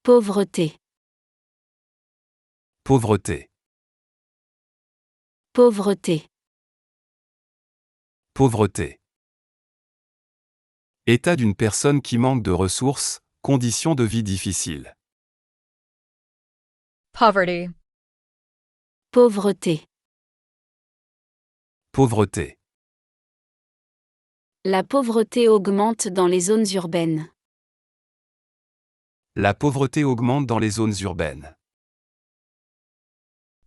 Pauvreté. Pauvreté. Pauvreté. Pauvreté. État d'une personne qui manque de ressources, conditions de vie difficiles. Poverty. Pauvreté. Pauvreté. La pauvreté augmente dans les zones urbaines. La pauvreté augmente dans les zones urbaines.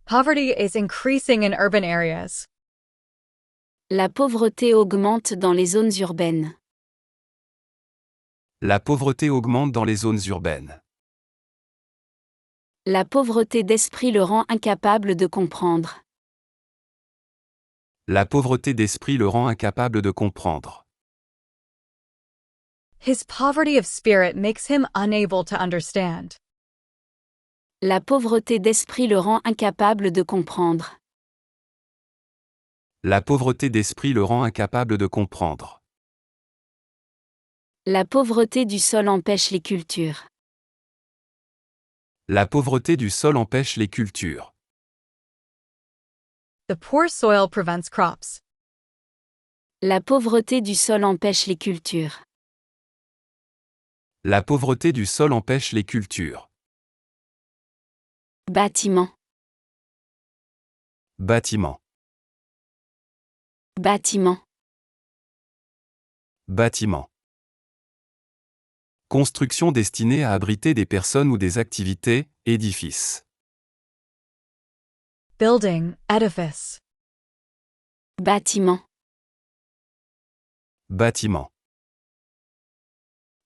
Poverty is increasing in urban areas. La pauvreté augmente dans les zones urbaines. La pauvreté augmente dans les zones urbaines. La pauvreté d'esprit le rend incapable de comprendre. La pauvreté d'esprit le rend incapable de comprendre. His poverty of spirit makes him unable to understand. La pauvreté d'esprit le rend incapable de comprendre. La pauvreté d'esprit le rend incapable de comprendre. La pauvreté du sol empêche les cultures. La pauvreté du sol empêche les cultures. The poor soil prevents crops. La pauvreté du sol empêche les cultures. La pauvreté du sol empêche les cultures. Bâtiment. Bâtiment. Bâtiment. Bâtiment. Construction destinée à abriter des personnes ou des activités, édifice. Building, edifice. Bâtiment. Bâtiment.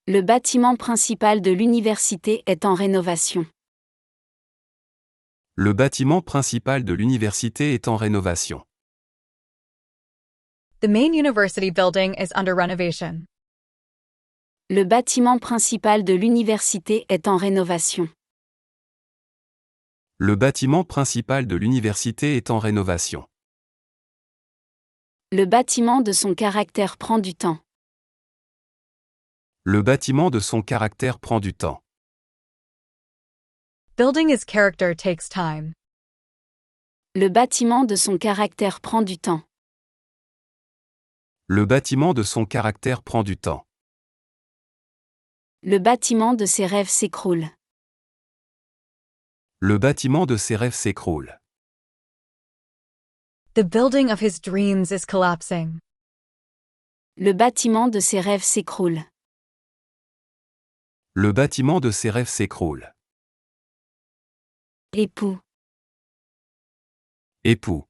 Le bâtiment principal de l'université est en rénovation. Le bâtiment principal de l'université est en rénovation. The main university building is under renovation. Le bâtiment principal de l'université est en rénovation. Le bâtiment principal de l'université est en rénovation. Le bâtiment de son caractère prend du temps. Le bâtiment de son caractère prend du temps. Building his character takes time. Le bâtiment de son caractère prend du temps. Le bâtiment de son caractère prend du temps. Le bâtiment de ses rêves s'écroule. Le bâtiment de ses rêves s'écroule. The building of his dreams is collapsing. Le bâtiment de ses rêves s'écroule. Le bâtiment de ses rêves s'écroule. Époux. Époux.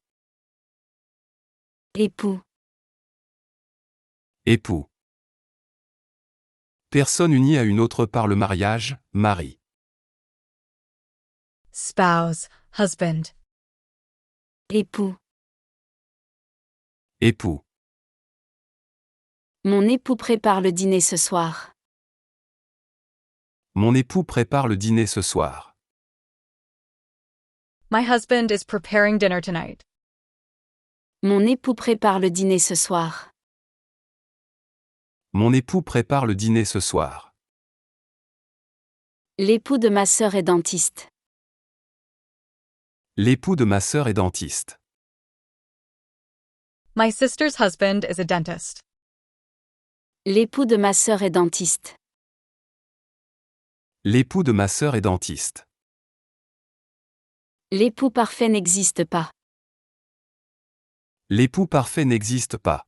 Époux. Époux. Personne unie à une autre par le mariage, mari. Spouse, husband. Époux. Époux. Mon époux prépare le dîner ce soir. Mon époux prépare le dîner ce soir. My husband is preparing dinner tonight. Mon époux prépare le dîner ce soir. Mon époux prépare le dîner ce soir. L'époux de ma sœur est dentiste. L'époux de ma sœur est dentiste. My sister's husband is a dentist. L'époux de ma sœur est dentiste. L'époux de ma sœur est dentiste. L'époux parfait n'existe pas. L'époux parfait n'existe pas.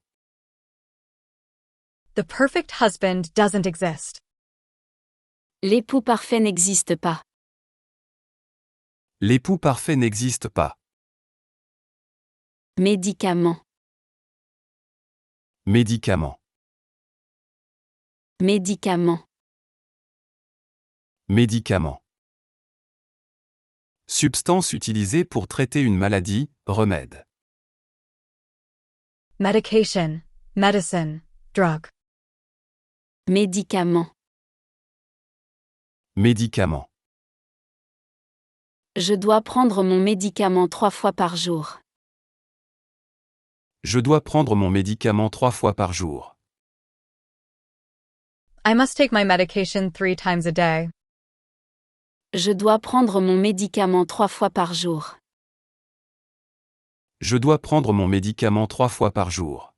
The perfect husband doesn't exist. L'époux parfait n'existe pas. L'époux parfait n'existe pas. Médicament. Médicament. Médicament. Médicament. Substance utilisée pour traiter une maladie, remède. Medication, medicine, drug. Médicament. Médicament. Je dois prendre mon médicament 3 fois par jour. Je dois prendre mon médicament 3 fois par jour. I must take my medication 3 times a day. Je dois prendre mon médicament 3 fois par jour. Je dois prendre mon médicament 3 fois par jour.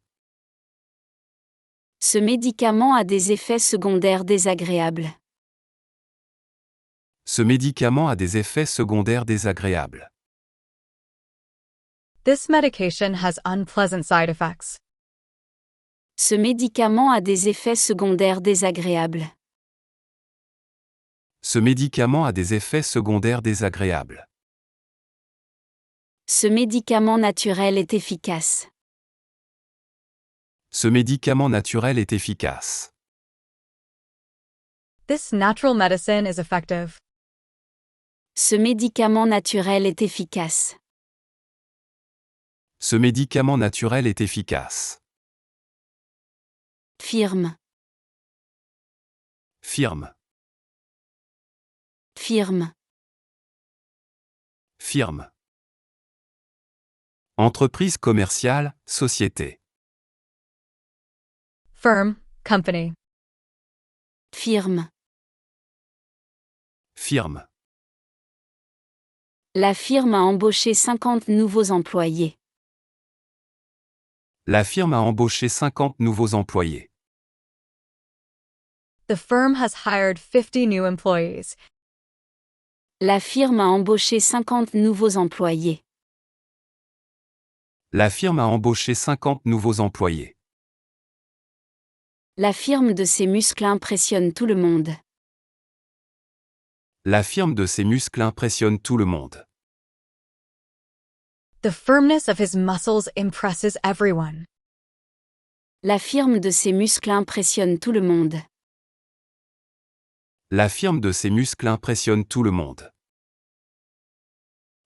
Ce médicament a des effets secondaires désagréables. Ce médicament a des effets secondaires désagréables. This medication has unpleasant side effects. Ce médicament a des effets secondaires désagréables. Ce médicament a des effets secondaires désagréables. Ce médicament naturel est efficace. Ce médicament naturel est efficace. This natural medicine is effective. Ce médicament naturel est efficace. Ce médicament naturel est efficace. Firme. Firme. Firme. Firme. Entreprise commerciale, société. Firm, company. Firme. Firme. La firme a embauché 50 nouveaux employés. La firme a embauché 50 nouveaux employés. The firm has hired 50 new employees. La firme a embauché 50 nouveaux employés. La firme a embauché 50 nouveaux employés. La firme de ses muscles impressionne tout le monde. La firme de ses muscles impressionne tout le monde. The firmness of his muscles impresses everyone. La firme de ses muscles impressionne tout le monde. La firme de ses muscles impressionne tout le monde.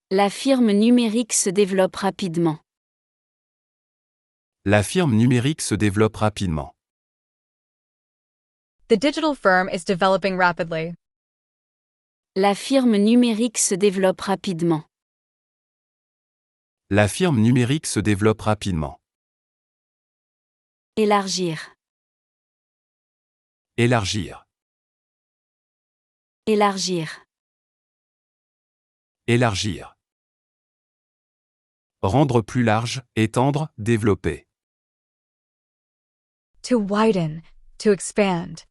La firme numérique se développe rapidement. La firme numérique se développe rapidement. The digital firm is developing rapidly. La firme numérique se développe rapidement. La firme numérique se développe rapidement. Élargir. Élargir. Élargir. Élargir. Rendre plus large, étendre, développer. To widen, to expand.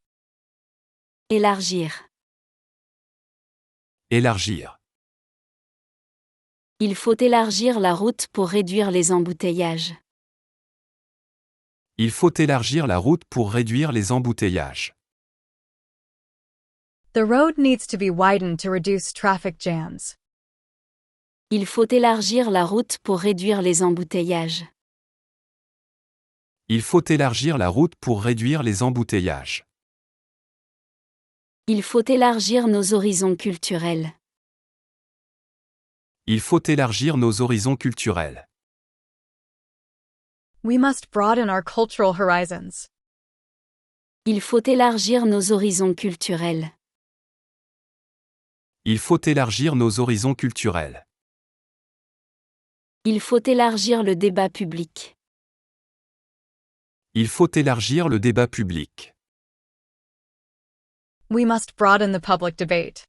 Élargir. Élargir. Il faut élargir la route pour réduire les embouteillages. Il faut élargir la route pour réduire les embouteillages. The road needs to be widened to reduce traffic jams. Il faut élargir la route pour réduire les embouteillages. Il faut élargir la route pour réduire les embouteillages. Il faut élargir nos horizons culturels. Il faut élargir nos horizons culturels. We must broaden our cultural horizons. Il faut élargir nos horizons culturels. Il faut élargir nos horizons culturels. Il faut élargir le débat public. Il faut élargir le débat public. We must broaden the public debate.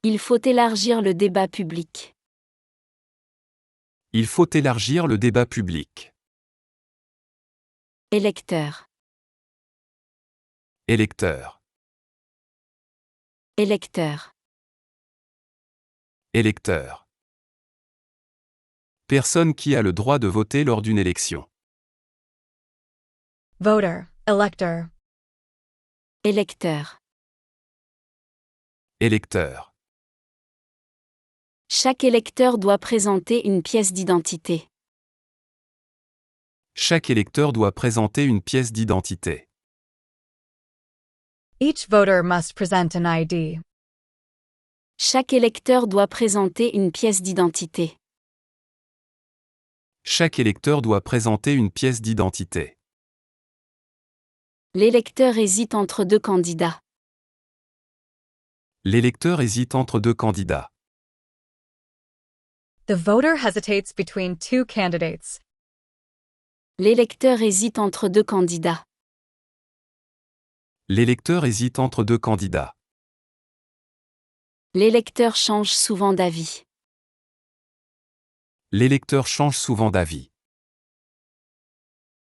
Il faut élargir le débat public. Il faut élargir le débat public. Électeur. Électeur. Électeur. Électeur. Personne qui a le droit de voter lors d'une élection. Voter, elector. Électeur. Électeur. Chaque électeur doit présenter une pièce d'identité. Chaque électeur doit présenter une pièce d'identité. Each voter must present an ID. Chaque électeur doit présenter une pièce d'identité. Chaque électeur doit présenter une pièce d'identité. L'électeur hésite entre deux candidats. L'électeur hésite entre deux candidats. The voter hesitates between two candidates. L'électeur hésite entre deux candidats. L'électeur hésite entre deux candidats. L'électeur change souvent d'avis. L'électeur change souvent d'avis.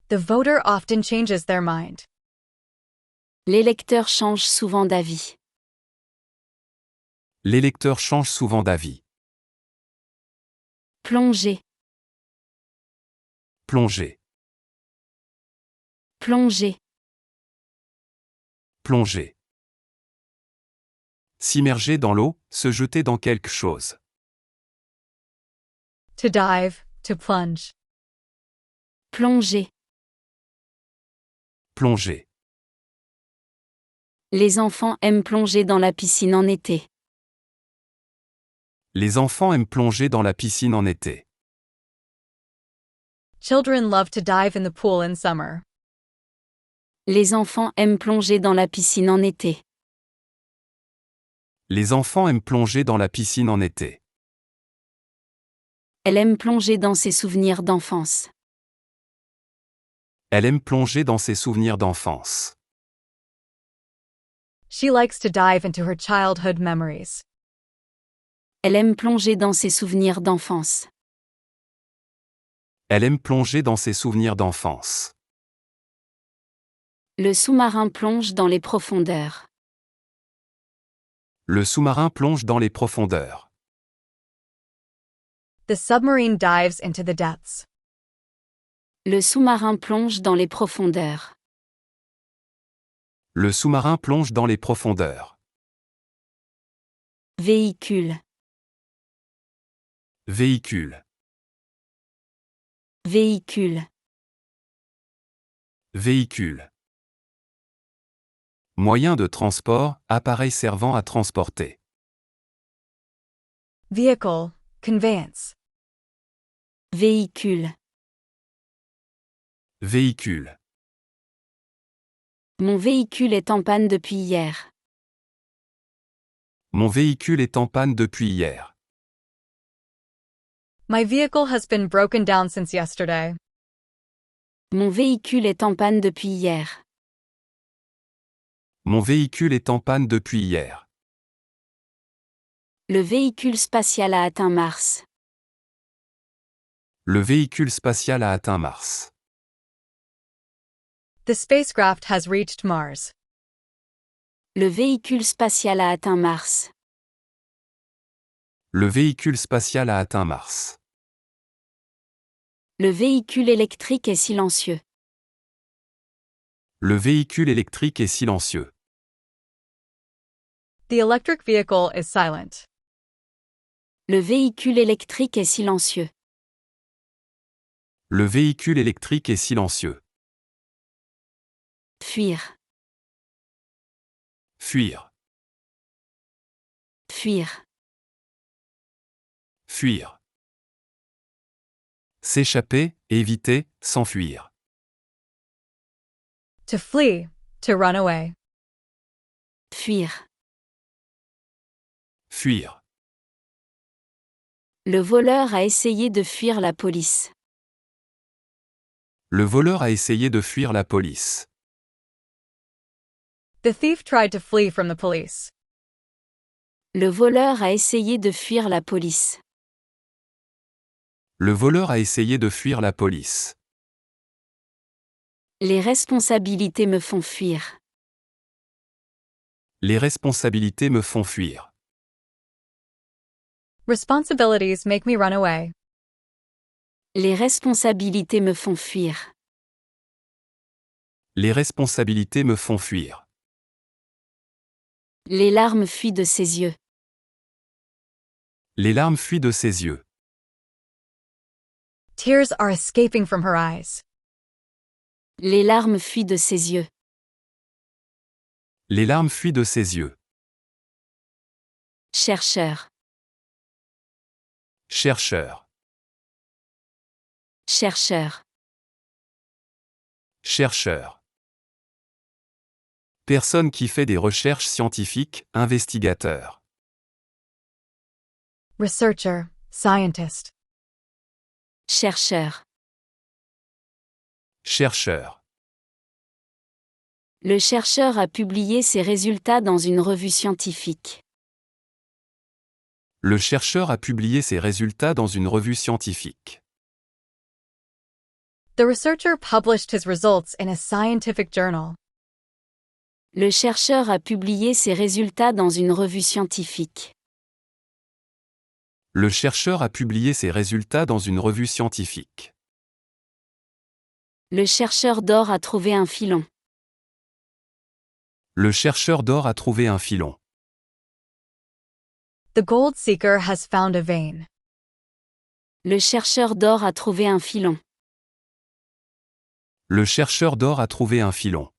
The voter often changes their mind. L'électeur change souvent d'avis. L'électeur change souvent d'avis. Plonger. Plonger. Plonger. Plonger. S'immerger dans l'eau, se jeter dans quelque chose. To dive, to plunge. Plonger. Plonger. Les enfants aiment plonger dans la piscine en été. Les enfants aiment plonger dans la piscine en été. Children love to dive in the pool in summer. Les enfants aiment plonger dans la piscine en été. Les enfants aiment plonger dans la piscine en été. Elle aime plonger dans ses souvenirs d'enfance. Elle aime plonger dans ses souvenirs d'enfance. She likes to dive into her childhood memories. Elle aime plonger dans ses souvenirs d'enfance. Elle aime plonger dans ses souvenirs d'enfance. Le sous-marin plonge dans les profondeurs. Le sous-marin plonge dans les profondeurs. The submarine dives into the depths. Le sous-marin plonge dans les profondeurs. Le sous-marin plonge dans les profondeurs. Véhicule. Véhicule. Véhicule. Véhicule. Moyen de transport, appareil servant à transporter. Vehicle, conveyance. Véhicule. Véhicule. Mon véhicule est en panne depuis hier. Mon véhicule est en panne depuis hier. My vehicle has been broken down since yesterday. Mon véhicule est en panne depuis hier. Mon véhicule est en panne depuis hier. Le véhicule spatial a atteint Mars. Le véhicule spatial a atteint Mars. The spacecraft has reached Mars. Le véhicule spatial a atteint Mars. Le véhicule spatial a atteint Mars. Le véhicule électrique est silencieux. Le véhicule électrique est silencieux. The electric vehicle is silent. Le véhicule électrique est silencieux. Le véhicule électrique est silencieux. Fuir. Fuir. Fuir. Fuir. S'échapper, éviter, s'enfuir. To flee, to run away. Fuir. Fuir. Le voleur a essayé de fuir la police. Le voleur a essayé de fuir la police. The thief tried to flee from the police. Le voleur a essayé de fuir la police. Le voleur a essayé de fuir la police. Les responsabilités me font fuir. Les responsabilités me font fuir. Responsibilities make me run away. Les responsabilités me font fuir. Les responsabilités me font fuir. Les larmes fuient de ses yeux. Les larmes fuient de ses yeux. Tears are escaping from her eyes. Les larmes fuient de ses yeux. Les larmes fuient de ses yeux. Chercheur. Chercheur. Chercheur. Chercheur. Personne qui fait des recherches scientifiques, investigateur. Researcher, scientist. Chercheur. Chercheur. Le chercheur a publié ses résultats dans une revue scientifique. Le chercheur a publié ses résultats dans une revue scientifique. The researcher published his results in a scientific journal. Le chercheur a publié ses résultats dans une revue scientifique. Le chercheur a publié ses résultats dans une revue scientifique. Le chercheur d'or a trouvé un filon. Le chercheur d'or a trouvé un filon. The gold seeker has found a vein. Le chercheur d'or a trouvé un filon. Le chercheur d'or a trouvé un filon.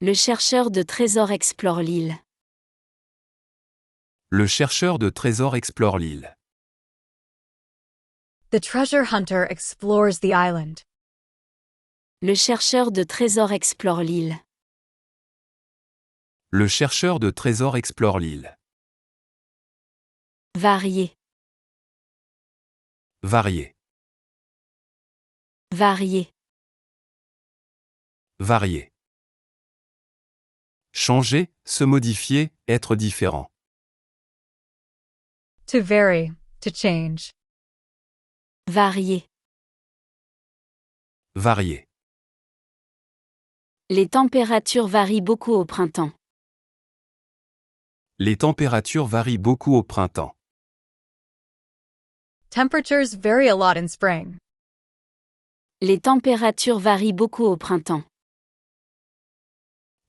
Le chercheur de trésors explore l'île. Le chercheur de trésors explore l'île. The treasure hunter explores the island. Le chercheur de trésors explore l'île. Le chercheur de trésors explore l'île. Varié. Varié. Varié. Varié. Changer, se modifier, être différent. To vary, to change. Varié. Varié. Les températures varient beaucoup au printemps. Les températures varient beaucoup au printemps. Temperatures vary a lot in spring. Les températures varient beaucoup au printemps.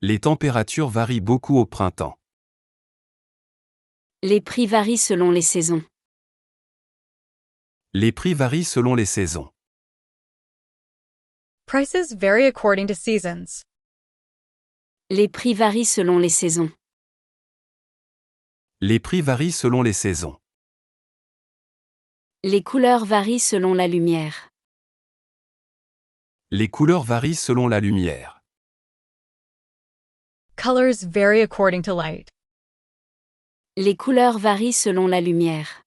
Les températures varient beaucoup au printemps. Les prix varient selon les saisons. Les prix varient selon les saisons. Prices vary according to seasons. Les prix varient selon les saisons. Les prix varient selon les saisons. Les couleurs varient selon la lumière. Les couleurs varient selon la lumière. Colors vary according to light. Les couleurs varient selon la lumière.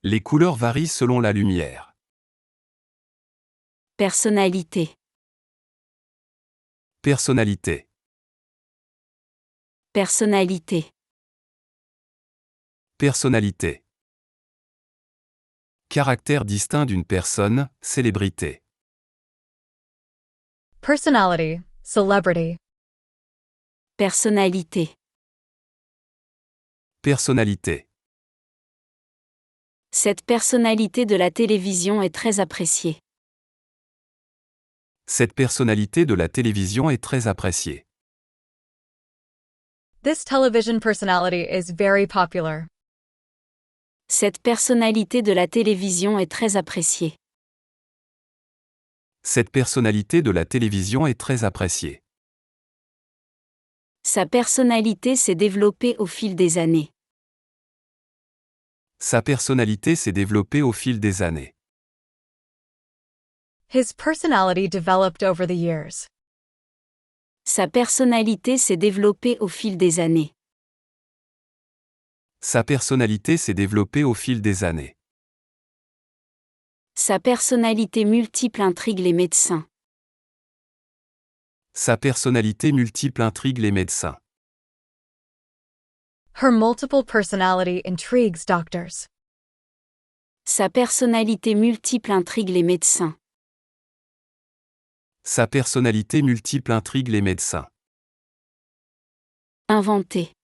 Les couleurs varient selon la lumière. Personnalité. Personnalité. Personnalité. Personnalité. Caractère distinct d'une personne, célébrité. Personality, celebrity. Personnalité. Personnalité. Cette personnalité de la télévision est très appréciée. Cette personnalité de la télévision est très appréciée. This television personality is very popular. Cette personnalité de la télévision est très appréciée. Cette personnalité de la télévision est très appréciée. Sa personnalité s'est développée au fil des années. Sa personnalité s'est développée au fil des années. His personality developed over the years. Sa personnalité s'est développée au fil des années. Sa personnalité s'est développée au fil des années. Sa personnalité multiple intrigue les médecins. Sa personnalité multiple intrigue les médecins. Her multiple personality intrigues doctors. Sa personnalité multiple intrigue les médecins. Sa personnalité multiple intrigue les médecins. Inventer.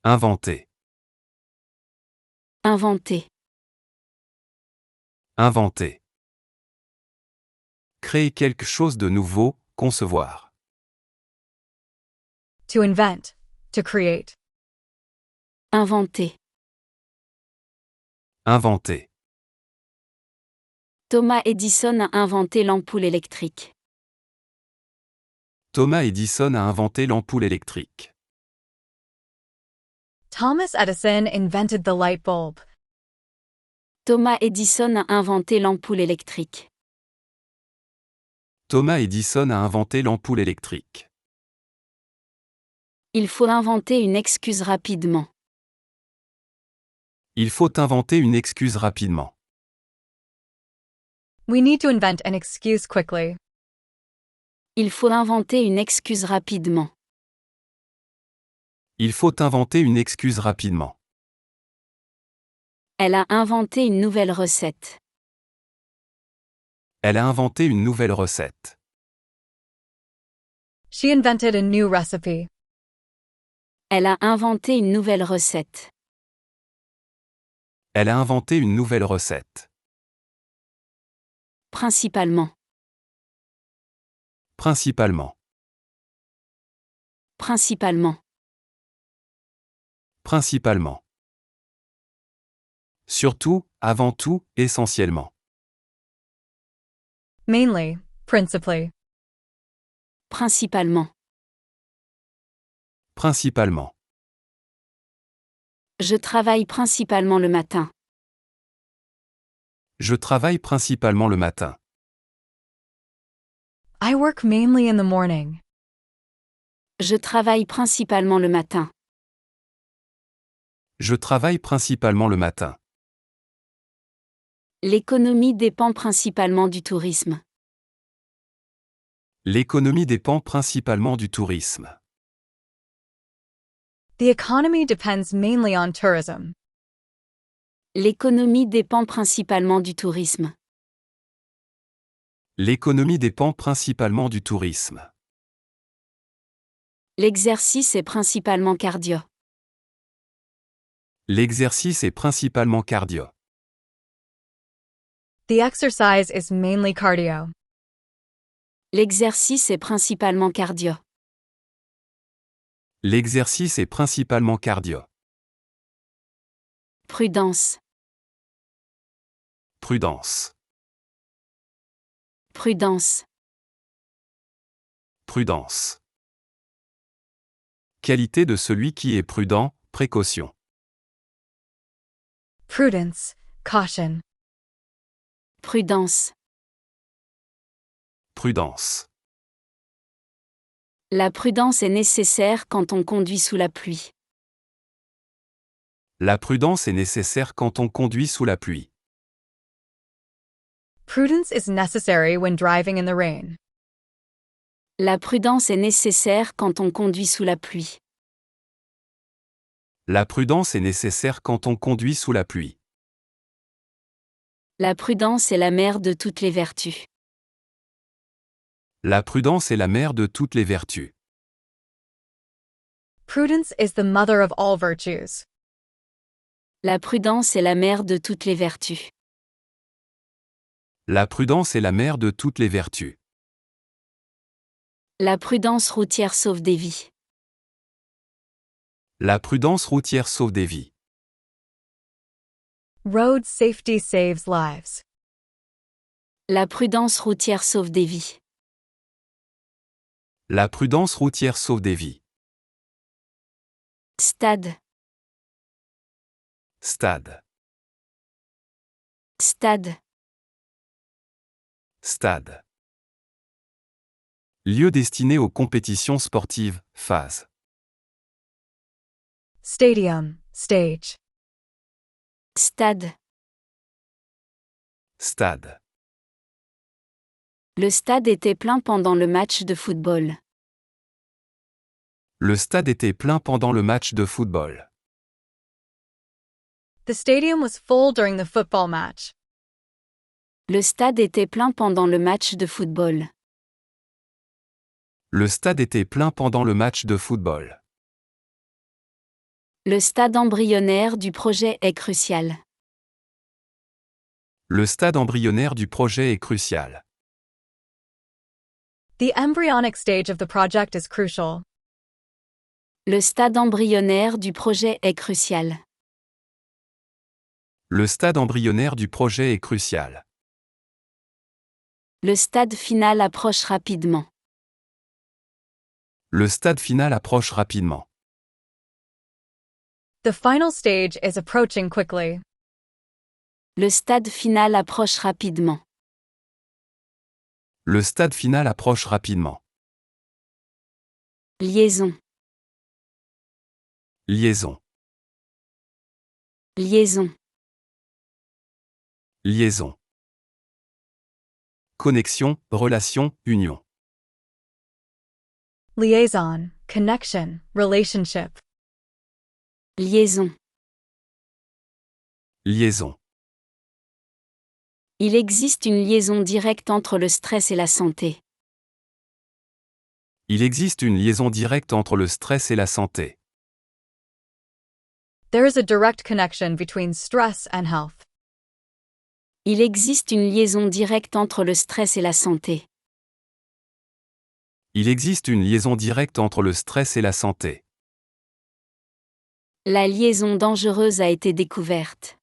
Inventer. Inventer. Inventer. Créer quelque chose de nouveau, concevoir. To invent, to create. Inventer. Inventer. Thomas Edison a inventé l'ampoule électrique. Thomas Edison a inventé l'ampoule électrique. Thomas Edison invented the light bulb. Thomas Edison a inventé l'ampoule électrique. Thomas Edison a inventé l'ampoule électrique. Il faut inventer une excuse rapidement. Il faut inventer une excuse rapidement. We need to invent an excuse quickly. Il faut inventer une excuse rapidement. Il faut inventer une excuse rapidement. Elle a inventé une nouvelle recette. Elle a inventé une nouvelle recette. She invented a new recipe. Elle a inventé une nouvelle recette. Elle a inventé une nouvelle recette. Principalement. Principalement. Principalement. Principalement. Surtout, avant tout, essentiellement. Mainly, principally. Principalement. Principalement. Je travaille principalement le matin. Je travaille principalement le matin. I work mainly in the morning. Je travaille principalement le matin. Je travaille principalement le matin. L'économie dépend principalement du tourisme. L'économie dépend principalement du tourisme. The economy depends mainly on tourism. L'économie dépend principalement du tourisme. L'économie dépend principalement du tourisme. L'exercice est principalement cardio. L'exercice est principalement cardio. The exercise is mainly cardio. L'exercice est principalement cardio. L'exercice est principalement cardio. Prudence. Prudence. Prudence. Prudence. Qualité de celui qui est prudent, précaution. Prudence, caution. Prudence. Prudence. La prudence est nécessaire quand on conduit sous la pluie. La prudence est nécessaire quand on conduit sous la pluie. Prudence is necessary when driving in the rain. La prudence est nécessaire quand on conduit sous la pluie. La prudence est nécessaire quand on conduit sous la pluie. La prudence est la mère de toutes les vertus. La prudence est la mère de toutes les vertus. Prudence is the mother of all virtues. La prudence est la mère de toutes les vertus. La prudence est la mère de toutes les vertus. La prudence routière sauve des vies. La prudence routière sauve des vies. Road safety saves lives. La prudence routière sauve des vies. La prudence routière sauve des vies. Stade. Stade. Stade. Stade. Lieu destiné aux compétitions sportives, phase. Stadium, stage. Stade. Stade. Le stade était plein pendant le match de football. Le stade était plein pendant le match de football. The stadium was full during the football match. Le stade était plein pendant le match de football. Le stade était plein pendant le match de football. Le stade embryonnaire du projet est crucial. Le stade embryonnaire du projet est crucial. The embryonic stage of the project is crucial. Le stade embryonnaire du projet est crucial. Le stade embryonnaire du projet est crucial. Le stade final approche rapidement. Le stade final approche rapidement. The final stage is approaching quickly. Le stade final approche rapidement. Le stade final approche rapidement. Liaison. Liaison. Liaison. Liaison. Connexion, relation, union. Liaison, connection, relationship. Liaison. Liaison. Il existe une liaison directe entre le stress et la santé. Il existe une liaison directe entre le stress et la santé. There is a direct connection between stress and health. Il existe une liaison directe entre le stress et la santé. Il existe une liaison directe entre le stress et la santé. La liaison dangereuse a été découverte.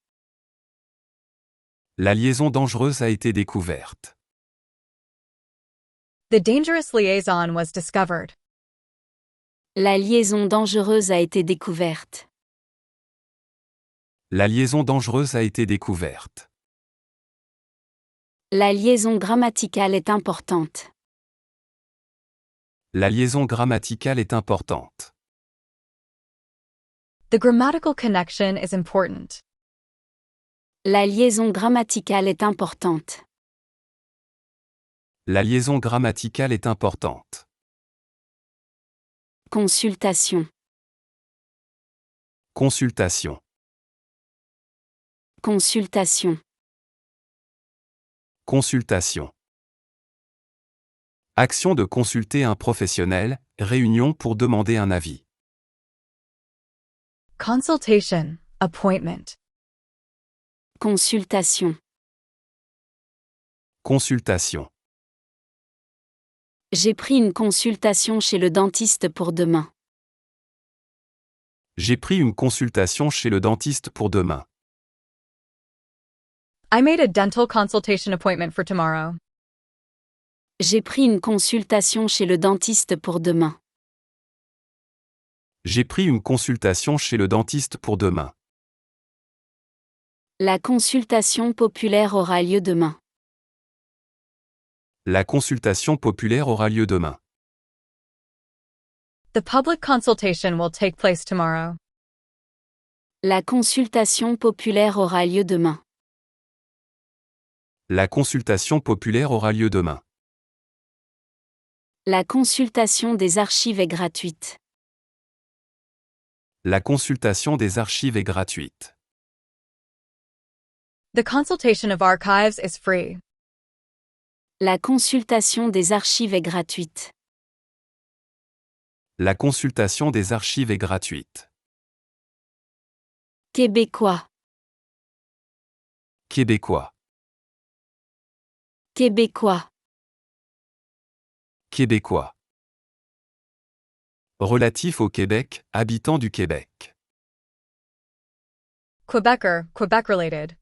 La liaison dangereuse a été découverte. The dangerous liaison was discovered. La liaison dangereuse a été découverte. La liaison dangereuse a été découverte. La liaison grammaticale est importante. La liaison grammaticale est importante. The grammatical connection is important. La liaison grammaticale est importante. La liaison grammaticale est importante. Consultation. Consultation. Consultation. Consultation. Action de consulter un professionnel, réunion pour demander un avis. Consultation, appointment. Consultation. Consultation. J'ai pris une consultation chez le dentiste pour demain. J'ai pris une consultation chez le dentiste pour demain. I made a dental consultation appointment for tomorrow. J'ai pris une consultation chez le dentiste pour demain. J'ai pris une consultation chez le dentiste pour demain. La consultation populaire aura lieu demain. La consultation populaire aura lieu demain. The public consultation will take place tomorrow. La consultation populaire aura lieu demain. La consultation populaire aura lieu demain. La consultation des archives est gratuite. La consultation des archives est gratuite. The consultation of archives is free. La consultation des archives est gratuite. La consultation des archives est gratuite. Québécois. Québécois. Québécois. Québécois. Relatif au Québec, habitants du Québec. Quebecer, Quebec related.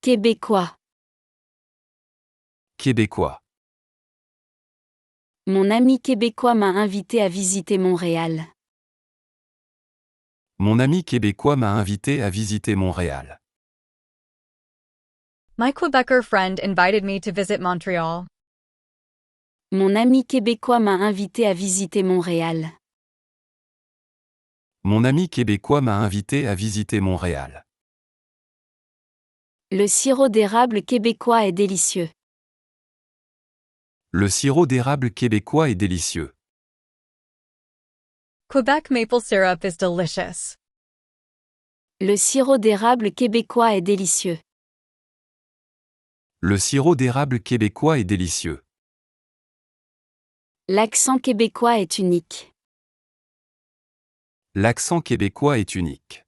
Québécois. Québécois. Mon ami québécois m'a invité à visiter Montréal. Mon ami québécois m'a invité à visiter Montréal. My Quebecer friend invited me to visit Montreal. Mon ami québécois m'a invité à visiter Montréal. Mon ami québécois m'a invité à visiter Montréal. Le sirop d'érable québécois est délicieux. Le sirop d'érable québécois est délicieux. Quebec maple syrup is delicious. Le sirop d'érable québécois est délicieux. Le sirop d'érable québécois est délicieux. L'accent québécois est unique. L'accent québécois est unique.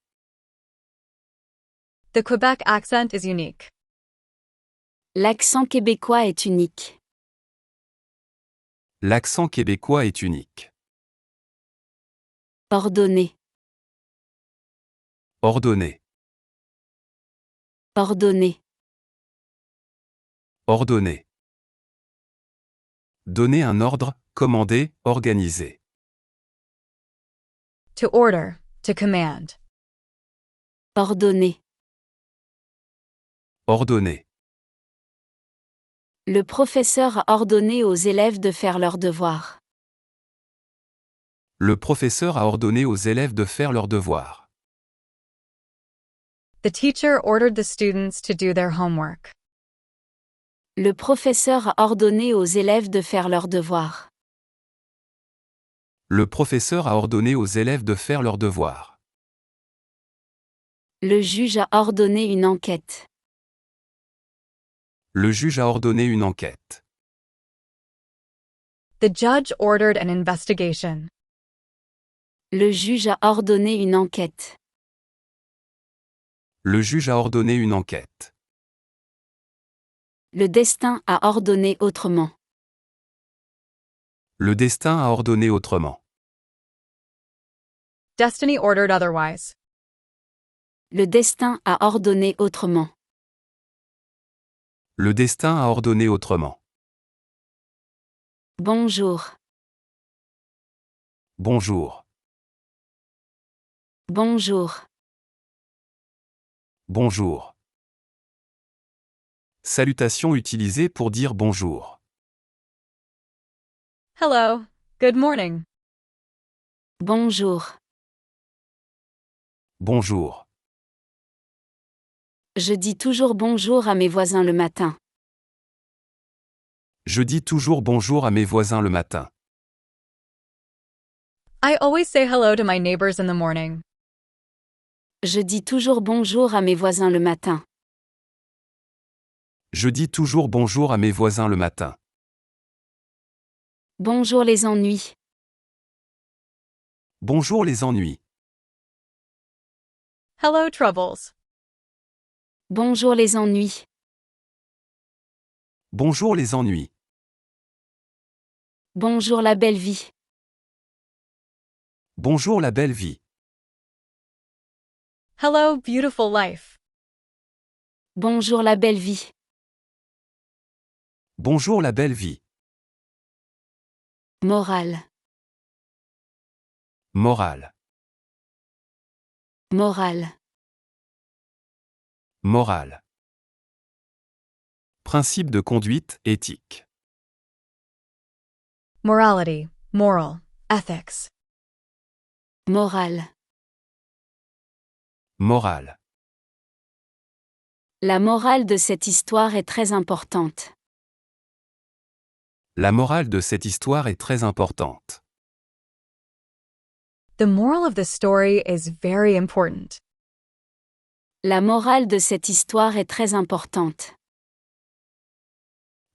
The Quebec accent is unique. L'accent québécois est unique. L'accent québécois est unique. Ordonné. Ordonné. Ordonné. Ordonné. Donner un ordre, commander, organiser. To order, to command. Ordonné. Ordonner. Le professeur a ordonné aux élèves de faire leurs devoirs. Le professeur a ordonné aux élèves de faire leurs devoirs. The teacher ordered the students to do their homework. Le professeur a ordonné aux élèves de faire leurs devoirs. Le professeur a ordonné aux élèves de faire leurs devoirs. Le juge a ordonné une enquête. Le juge a ordonné une enquête. The judge ordered an investigation. Le juge a ordonné une enquête. Le juge a ordonné une enquête. Le destin a ordonné autrement. Le destin a ordonné autrement. Destiny ordered otherwise. Le destin a ordonné autrement. Le destin a ordonné autrement. Bonjour. Bonjour. Bonjour. Bonjour. Salutations utilisées pour dire bonjour. Hello. Good morning. Bonjour. Bonjour. Je dis toujours bonjour à mes voisins le matin. Je dis toujours bonjour à mes voisins le matin. I always say hello to my neighbors in the morning. Je dis toujours bonjour à mes voisins le matin. Je dis toujours bonjour à mes voisins le matin. Bonjour les ennuis. Bonjour les ennuis. Hello, troubles. Bonjour les ennuis. Bonjour les ennuis. Bonjour la belle vie. Bonjour la belle vie. Hello, beautiful life. Bonjour la belle vie. Bonjour la belle vie. Morale. Morale. Morale. Morale. Principe de conduite, éthique. Morality, moral, ethics. Morale. Morale. La morale de cette histoire est très importante. La morale de cette histoire est très importante. The moral of the story is very important. La morale de cette histoire est très importante.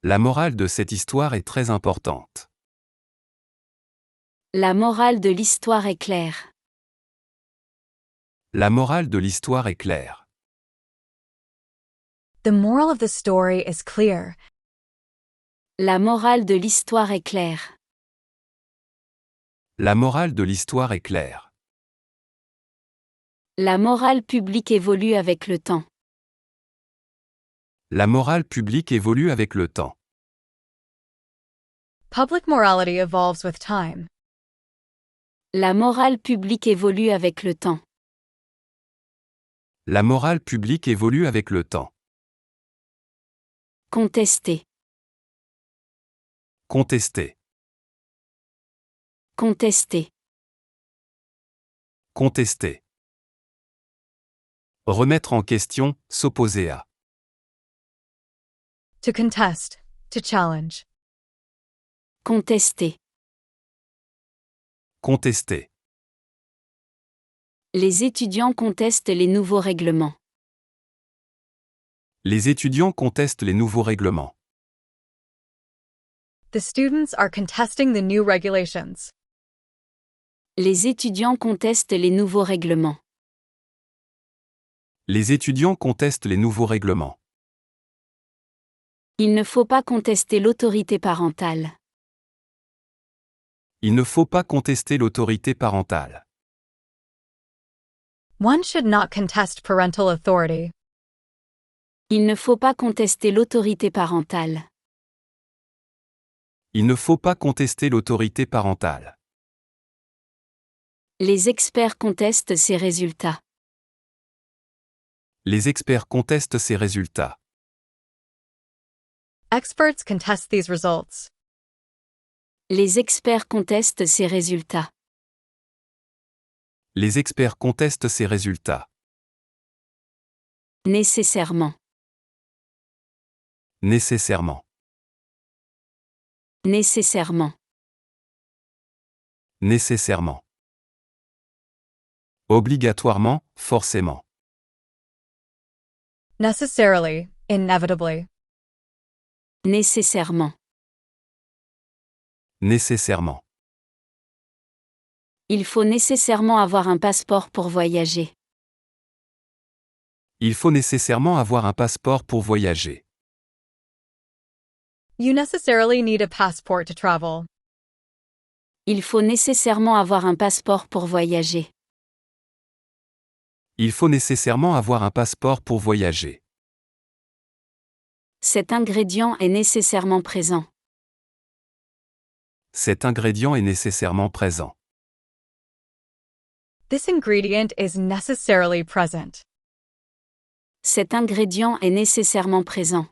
La morale de cette histoire est très importante. La morale de l'histoire est claire. La morale de l'histoire est claire. The moral of the story is clear. La morale de l'histoire est claire. La morale de l'histoire est claire. La morale publique évolue avec le temps. La morale publique évolue avec le temps. Public morality evolves with time. La morale publique évolue avec le temps. La morale publique évolue avec le temps. Contester. Contester. Contester. Contester. Remettre en question, s'opposer à. To contest, to challenge. Contester. Contester. Les étudiants contestent les nouveaux règlements. Les étudiants contestent les nouveaux règlements. The students are contesting the new regulations. Les étudiants contestent les nouveaux règlements. Les étudiants contestent les nouveaux règlements. Il ne faut pas contester l'autorité parentale. Il ne faut pas contester l'autorité parentale. One should not contest parental authority. Il ne faut pas contester l'autorité parentale. Il ne faut pas contester l'autorité parentale. Les experts contestent ces résultats. Les experts contestent ces résultats. Experts contest these results. Les experts contestent ces résultats. Les experts contestent ces résultats. Nécessairement. Nécessairement. Nécessairement. Nécessairement. Obligatoirement, forcément. Necessarily, inevitably. Nécessairement. Nécessairement. Il faut nécessairement avoir un passeport pour voyager. Il faut nécessairement avoir un passeport pour voyager. You necessarily need a passport to travel. Il faut nécessairement avoir un passeport pour voyager. Il faut nécessairement avoir un passeport pour voyager. Cet ingrédient est nécessairement présent. Cet ingrédient est nécessairement présent. This ingredient is necessarily present. Cet ingrédient est nécessairement présent.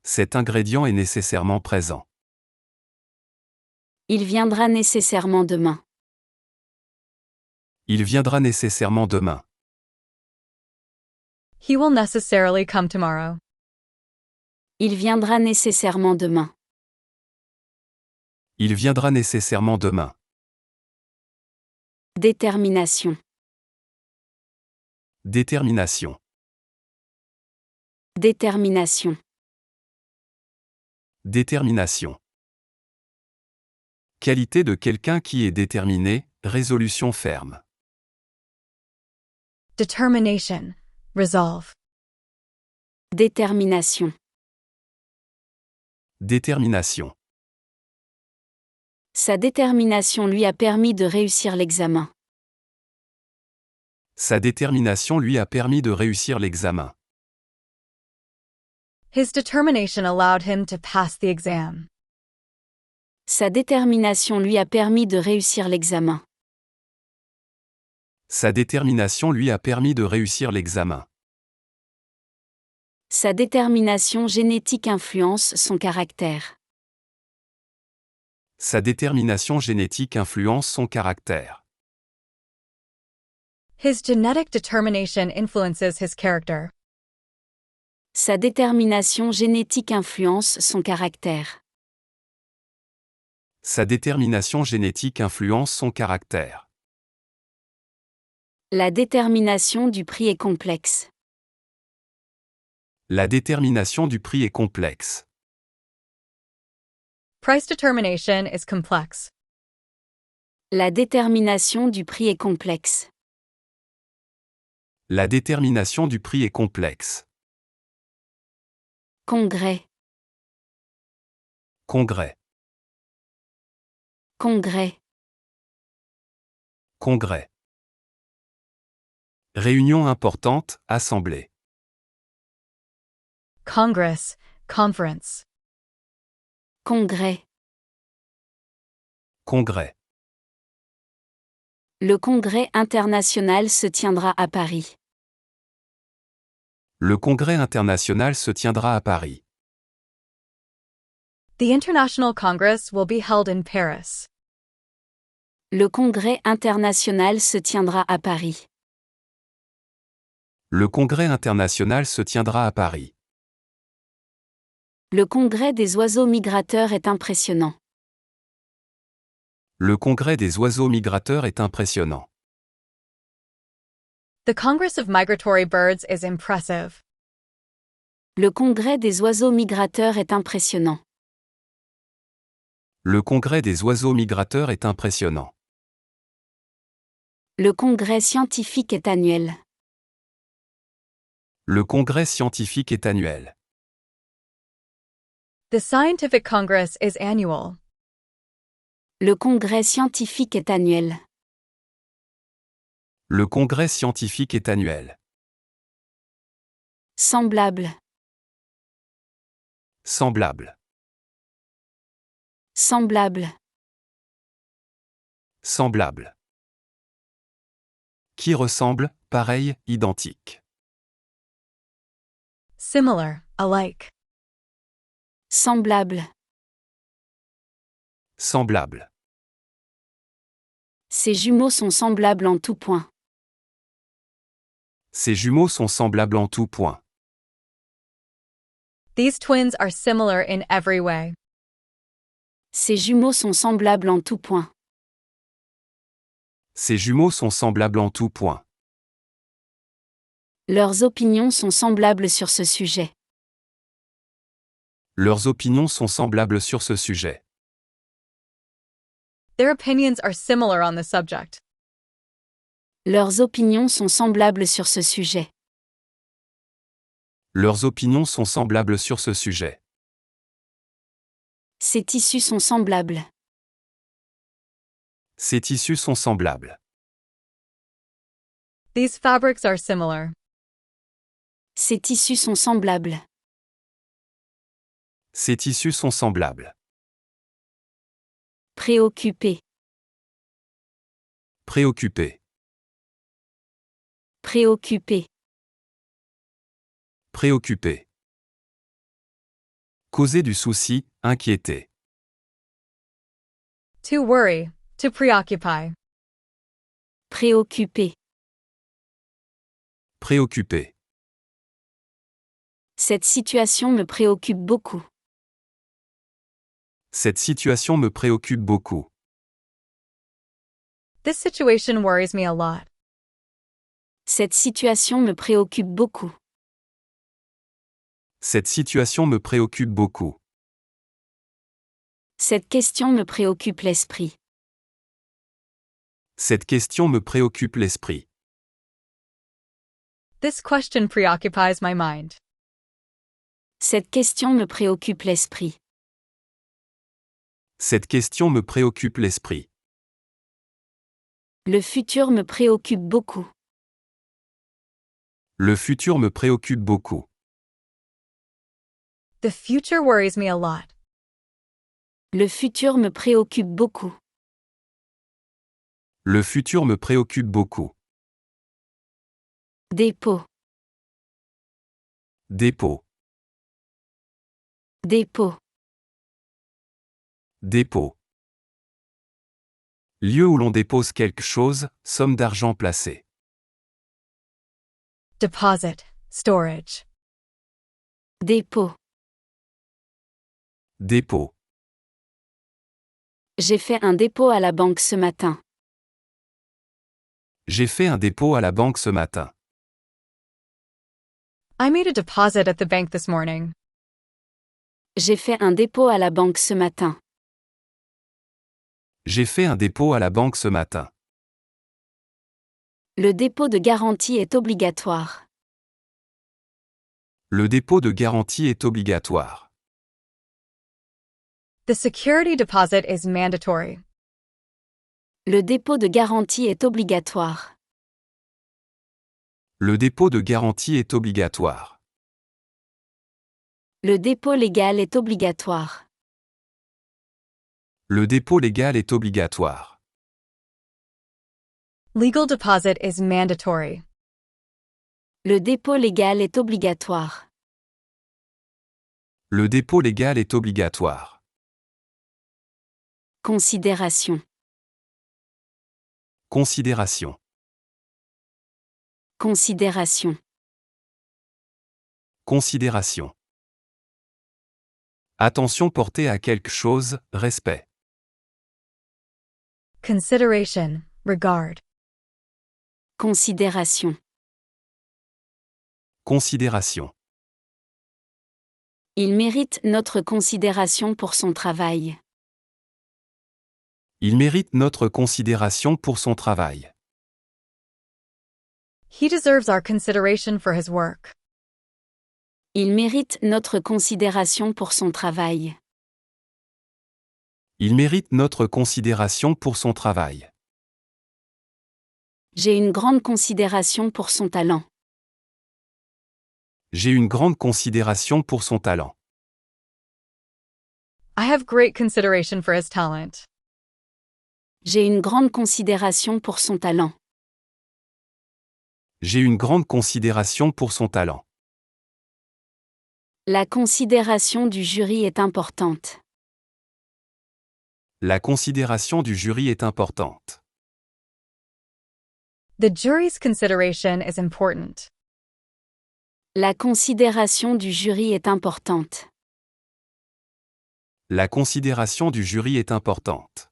Cet ingrédient est nécessairement présent. Il viendra nécessairement demain. Il viendra nécessairement demain. He will necessarily come tomorrow. Il viendra nécessairement demain. Il viendra nécessairement demain. Détermination. Détermination. Détermination. Détermination. Qualité de quelqu'un qui est déterminé, résolution ferme. Determination. Resolve. Détermination. Détermination. Sa détermination lui a permis de réussir l'examen. Sa détermination lui a permis de réussir l'examen. His determination allowed him to pass the exam. Sa détermination lui a permis de réussir l'examen. Sa détermination lui a permis de réussir l'examen. Sa détermination génétique influence son caractère. Sa détermination génétique influence son caractère. His genetic determination influences his character. Sa détermination génétique influence son caractère. Sa détermination génétique influence son caractère. La détermination du prix est complexe. La détermination du prix est complexe. Price determination is complex. La détermination du prix est complexe. La détermination du prix est complexe. Congrès. Congrès. Congrès. Congrès. Réunion importante, assemblée. Congress. Conference. Congrès. Congrès. Le congrès international se tiendra à Paris. Le congrès international se tiendra à Paris. The International Congress will be held in Paris. Le congrès international se tiendra à Paris. Le congrès international se tiendra à Paris. Le congrès des oiseaux migrateurs est impressionnant. Le congrès des oiseaux migrateurs est impressionnant. The Congress of Migratory Birds is impressive. Le congrès des oiseaux migrateurs est impressionnant. Le congrès des oiseaux migrateurs est impressionnant. Le congrès scientifique est annuel. Le congrès scientifique est annuel. The Scientific Congress is annual. Le congrès scientifique est annuel. Le congrès scientifique est annuel. Semblable. Semblable. Semblable. Semblable. Qui ressemble, pareil, identique. Similar. Alike. Semblable. Semblable. Ces jumeaux sont semblables en tout point. Ces jumeaux sont semblables en tout point. These twins are similar in every way. Ces jumeaux sont semblables en tout point. Ces jumeaux sont semblables en tout point. Leurs opinions sont semblables sur ce sujet. Leurs opinions sont semblables sur ce sujet. Their opinions are similar on the subject. Leurs opinions sont semblables sur ce sujet. Leurs opinions sont semblables sur ce sujet. Ces tissus sont semblables. Ces tissus sont semblables. These fabrics are similar. Ces tissus sont semblables. Ces tissus sont semblables. Préoccupé. Préoccupé. Préoccupé. Préoccupé. Causer du souci, inquiéter. To worry, to preoccupy. Préoccupé. Préoccupé. Cette situation me préoccupe beaucoup. Cette situation me préoccupe beaucoup. This situation worries me a lot. Cette situation me préoccupe beaucoup. Cette situation me préoccupe beaucoup. Cette question me préoccupe l'esprit. Cette question me préoccupe l'esprit. This question preoccupies my mind. Cette question me préoccupe l'esprit. Cette question me préoccupe l'esprit. Le futur me préoccupe beaucoup. Le futur me préoccupe beaucoup. The future worries me a lot. Le futur me préoccupe beaucoup. Le futur me préoccupe beaucoup. Dépôt. Dépôt. Dépôt. Dépôt. Lieu où l'on dépose quelque chose, somme d'argent placée. Deposit, storage. Dépôt. Dépôt. J'ai fait un dépôt à la banque ce matin. J'ai fait un dépôt à la banque ce matin. I made a deposit at the bank this morning. J'ai fait un dépôt à la banque ce matin. J'ai fait un dépôt à la banque ce matin. Le dépôt de garantie est obligatoire. Le dépôt de garantie est obligatoire. The security deposit is mandatory. Le dépôt de garantie est obligatoire. Le dépôt de garantie est obligatoire. Le dépôt légal est obligatoire. Le dépôt légal est obligatoire. Legal deposit is mandatory. Le dépôt légal est obligatoire. Le dépôt légal est obligatoire. Considération. Considération. Considération. Considération. Attention portée à quelque chose, respect. Consideration, regard. Considération. Considération. Il mérite notre considération pour son travail. Il mérite notre considération pour son travail. He deserves our consideration for his work. Il mérite notre considération pour son travail. Il mérite notre considération pour son travail. J'ai une grande considération pour son talent. J'ai une grande considération pour son talent. I have great consideration for his talent. J'ai une grande considération pour son talent. J'ai une grande considération pour son talent. La considération du jury est importante. La considération du jury est importante. The jury's consideration is important. La considération du jury est importante. La considération du jury est importante.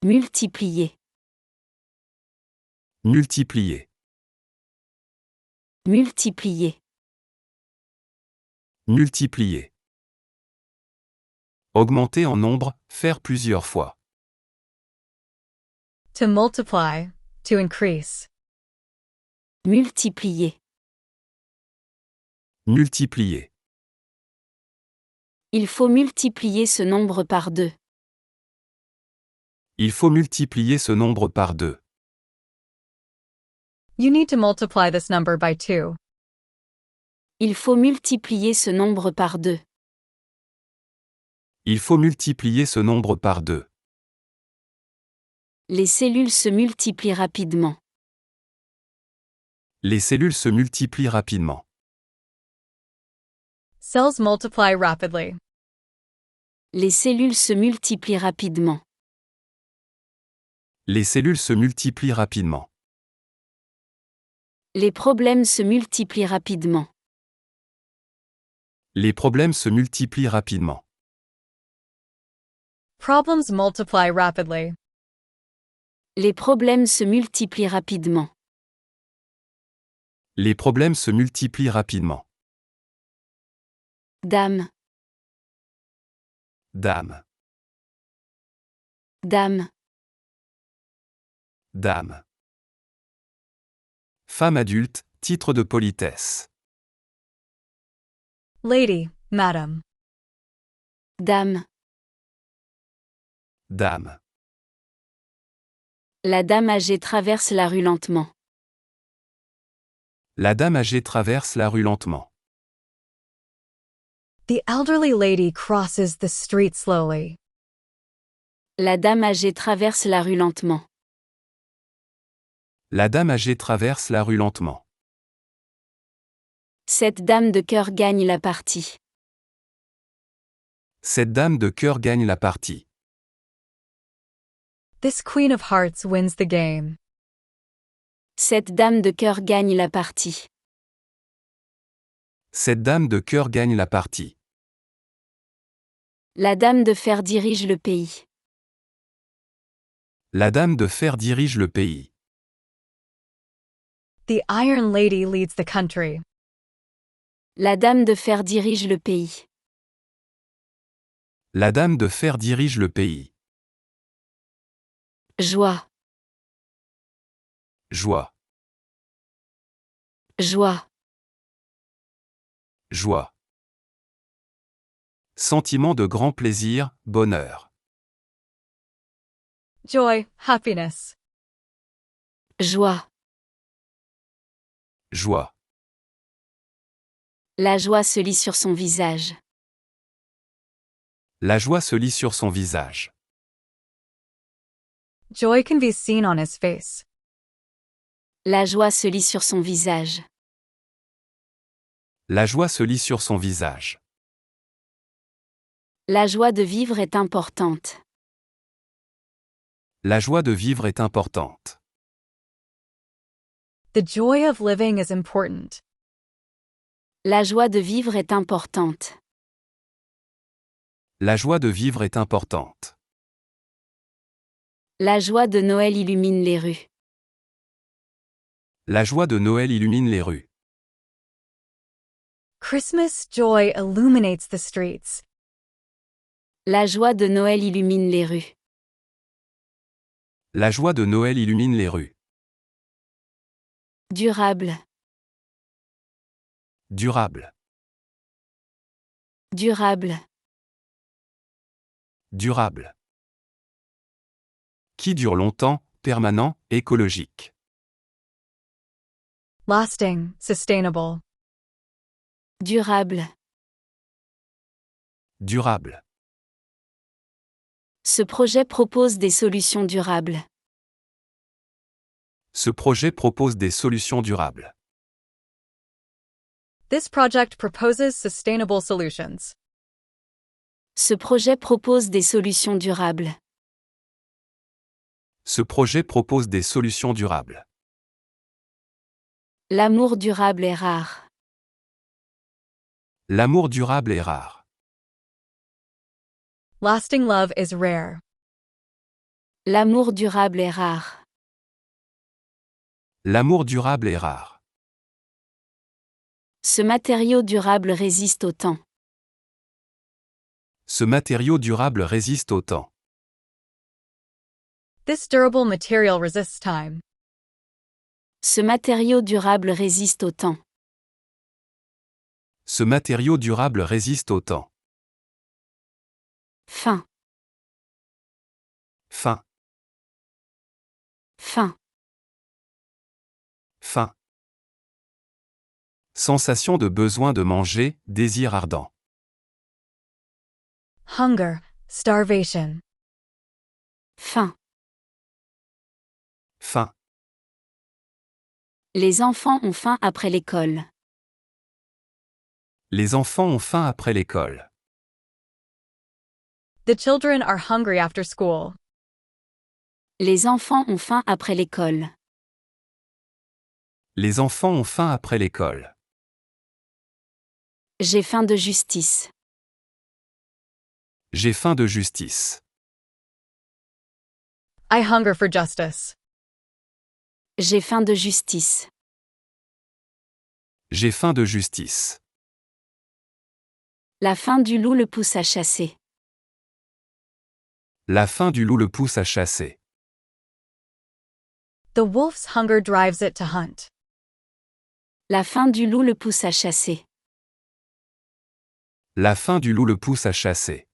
Multiplier. Multiplier. Multiplier. Multiplier. Augmenter en nombre, faire plusieurs fois. To multiply, to increase. Multiplier. Multiplier. Il faut multiplier ce nombre par 2. Il faut multiplier ce nombre par 2. You need to multiply this number by 2. Il faut multiplier ce nombre par 2. Il faut multiplier ce nombre par 2. Les cellules se multiplient rapidement. Les cellules se multiplient rapidement. Cells multiply rapidly. Les cellules se multiplient rapidement. Les cellules se multiplient rapidement. Les problèmes se multiplient rapidement. Les problèmes se multiplient rapidement. Problems multiply rapidly. Les problèmes se multiplient rapidement. Les problèmes se multiplient rapidement. Dame. Dame. Dame. Dame. Femme adulte, titre de politesse. Lady, madam. Dame. Dame. La dame âgée traverse la rue lentement. La dame âgée traverse la rue lentement. The elderly lady crosses the street slowly. La dame âgée traverse la rue lentement. La dame âgée traverse la rue lentement. Cette dame de cœur gagne la partie. Cette dame de cœur gagne la partie. This queen of hearts wins the game. Cette dame de cœur gagne la partie. Cette dame de cœur gagne la partie. La dame de fer dirige le pays. La dame de fer dirige le pays. The Iron Lady leads the country. La dame de fer dirige le pays. La dame de fer dirige le pays. Joie. Joie. Joie. Joie. Sentiment de grand plaisir, bonheur. Joy, happiness. Joie. Joie. La joie se lit sur son visage. La joie se lit sur son visage. Joy can be seen on his face. La joie se lit sur son visage. La joie se lit sur son visage. La joie de vivre est importante. La joie de vivre est importante. The joy of living is important. La joie de vivre est importante. La joie de vivre est importante. La joie de Noël illumine les rues. La joie de Noël illumine les rues. Christmas joy illuminates the streets. La joie de Noël illumine les rues. La joie de Noël illumine les rues. Durable. Durable. Durable. Durable. Qui dure longtemps, permanent, écologique. Lasting, sustainable. Durable. Durable. Ce projet propose des solutions durables. Ce projet propose des solutions durables. This project proposes sustainable solutions. Ce projet propose des solutions durables. Ce projet propose des solutions durables. L'amour durable est rare. L'amour durable est rare. Lasting love is rare. L'amour durable est rare. L'amour durable est rare. Ce matériau durable résiste au temps. Ce matériau durable résiste au temps. This durable material resists time. Ce matériau durable résiste au temps. Ce matériau durable résiste au temps. Fin. Faim. Fin. Faim. Sensation de besoin de manger, désir ardent. Hunger, starvation. Fin. Faim. Les enfants ont faim après l'école. Les enfants ont faim après l'école. The children are hungry after school. Les enfants ont faim après l'école. Les enfants ont faim après l'école. J'ai faim de justice. J'ai faim de justice. I hunger for justice. J'ai faim de justice. J'ai faim de justice. La faim du loup le pousse à chasser. La faim du loup le pousse à chasser. The wolf's hunger drives it to hunt. La faim du loup le pousse à chasser. La faim du loup le pousse à chasser.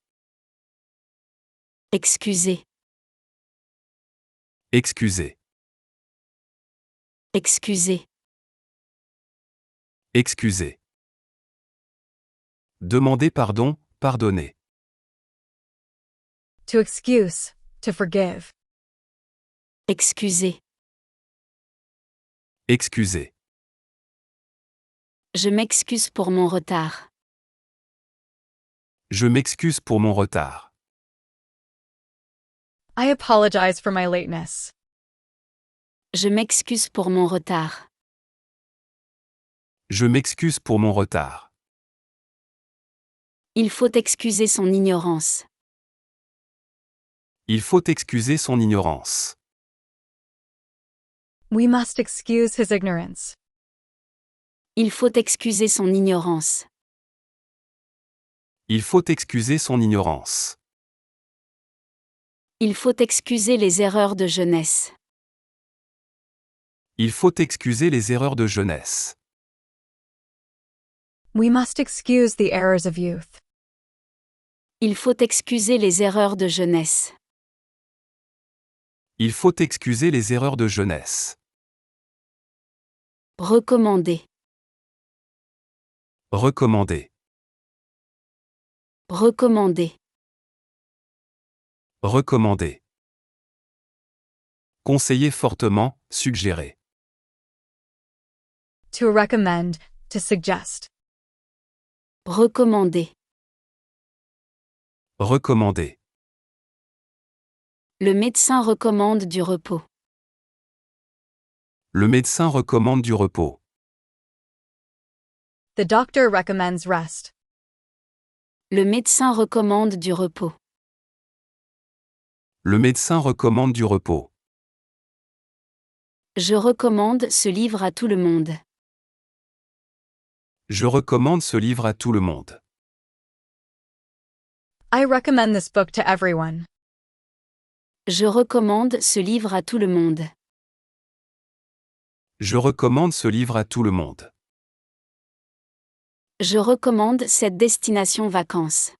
Excusez. Excusez. Excusez. Excusez. Demander pardon, pardonner. To excuse, to forgive. Excusez. Excusez. Je m'excuse pour mon retard. Je m'excuse pour mon retard. I apologize for my lateness. Je m'excuse pour mon retard. Je m'excuse pour mon retard. Il faut excuser son ignorance. Il faut excuser son ignorance. We must excuse his ignorance. Il faut excuser son ignorance. Il faut excuser son ignorance. Il faut excuser les erreurs de jeunesse. Il faut excuser les erreurs de jeunesse. We must excuse the errors of youth. Il faut excuser les erreurs de jeunesse. Il faut excuser les erreurs de jeunesse. Recommander. Recommander. Recommander. Recommander. Conseiller fortement, suggérer. To recommend, to suggest. Recommander. Recommander. Le médecin recommande du repos. Le médecin recommande du repos. The doctor recommends rest. Le médecin recommande du repos. Le médecin recommande du repos. Je recommande ce livre à tout le monde. Je recommande ce livre à tout le monde. I recommend this book to everyone. Je recommande ce livre à tout le monde. Je recommande ce livre à tout le monde. Je recommande cette destination vacances.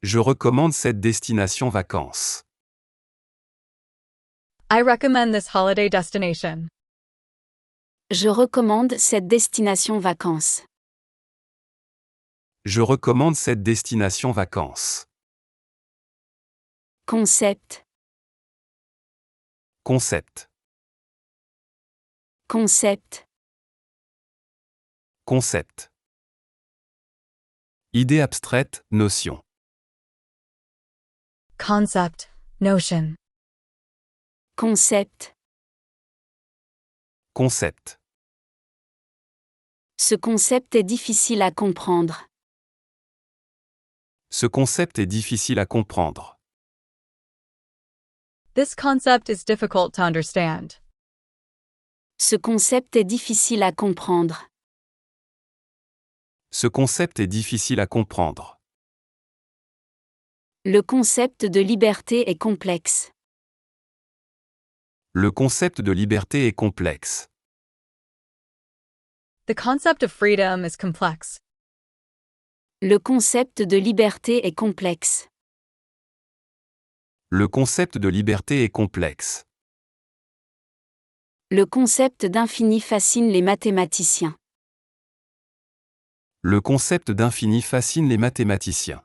Je recommande cette destination vacances. I recommend this holiday destination. Je recommande cette destination vacances. Je recommande cette destination vacances. Concept. Concept. Concept. Concept. Idée abstraite, notion. Concept, notion. Concept. Concept. Ce concept est difficile à comprendre. Ce concept est difficile à comprendre. This concept is difficult to understand. Ce concept est difficile à comprendre. Ce concept est difficile à comprendre. Le concept de liberté est complexe. Le concept de liberté est complexe. The concept of freedom is complex. Le concept de liberté est complexe. Le concept de liberté est complexe. Le concept d'infini fascine les mathématiciens. Le concept d'infini fascine les mathématiciens.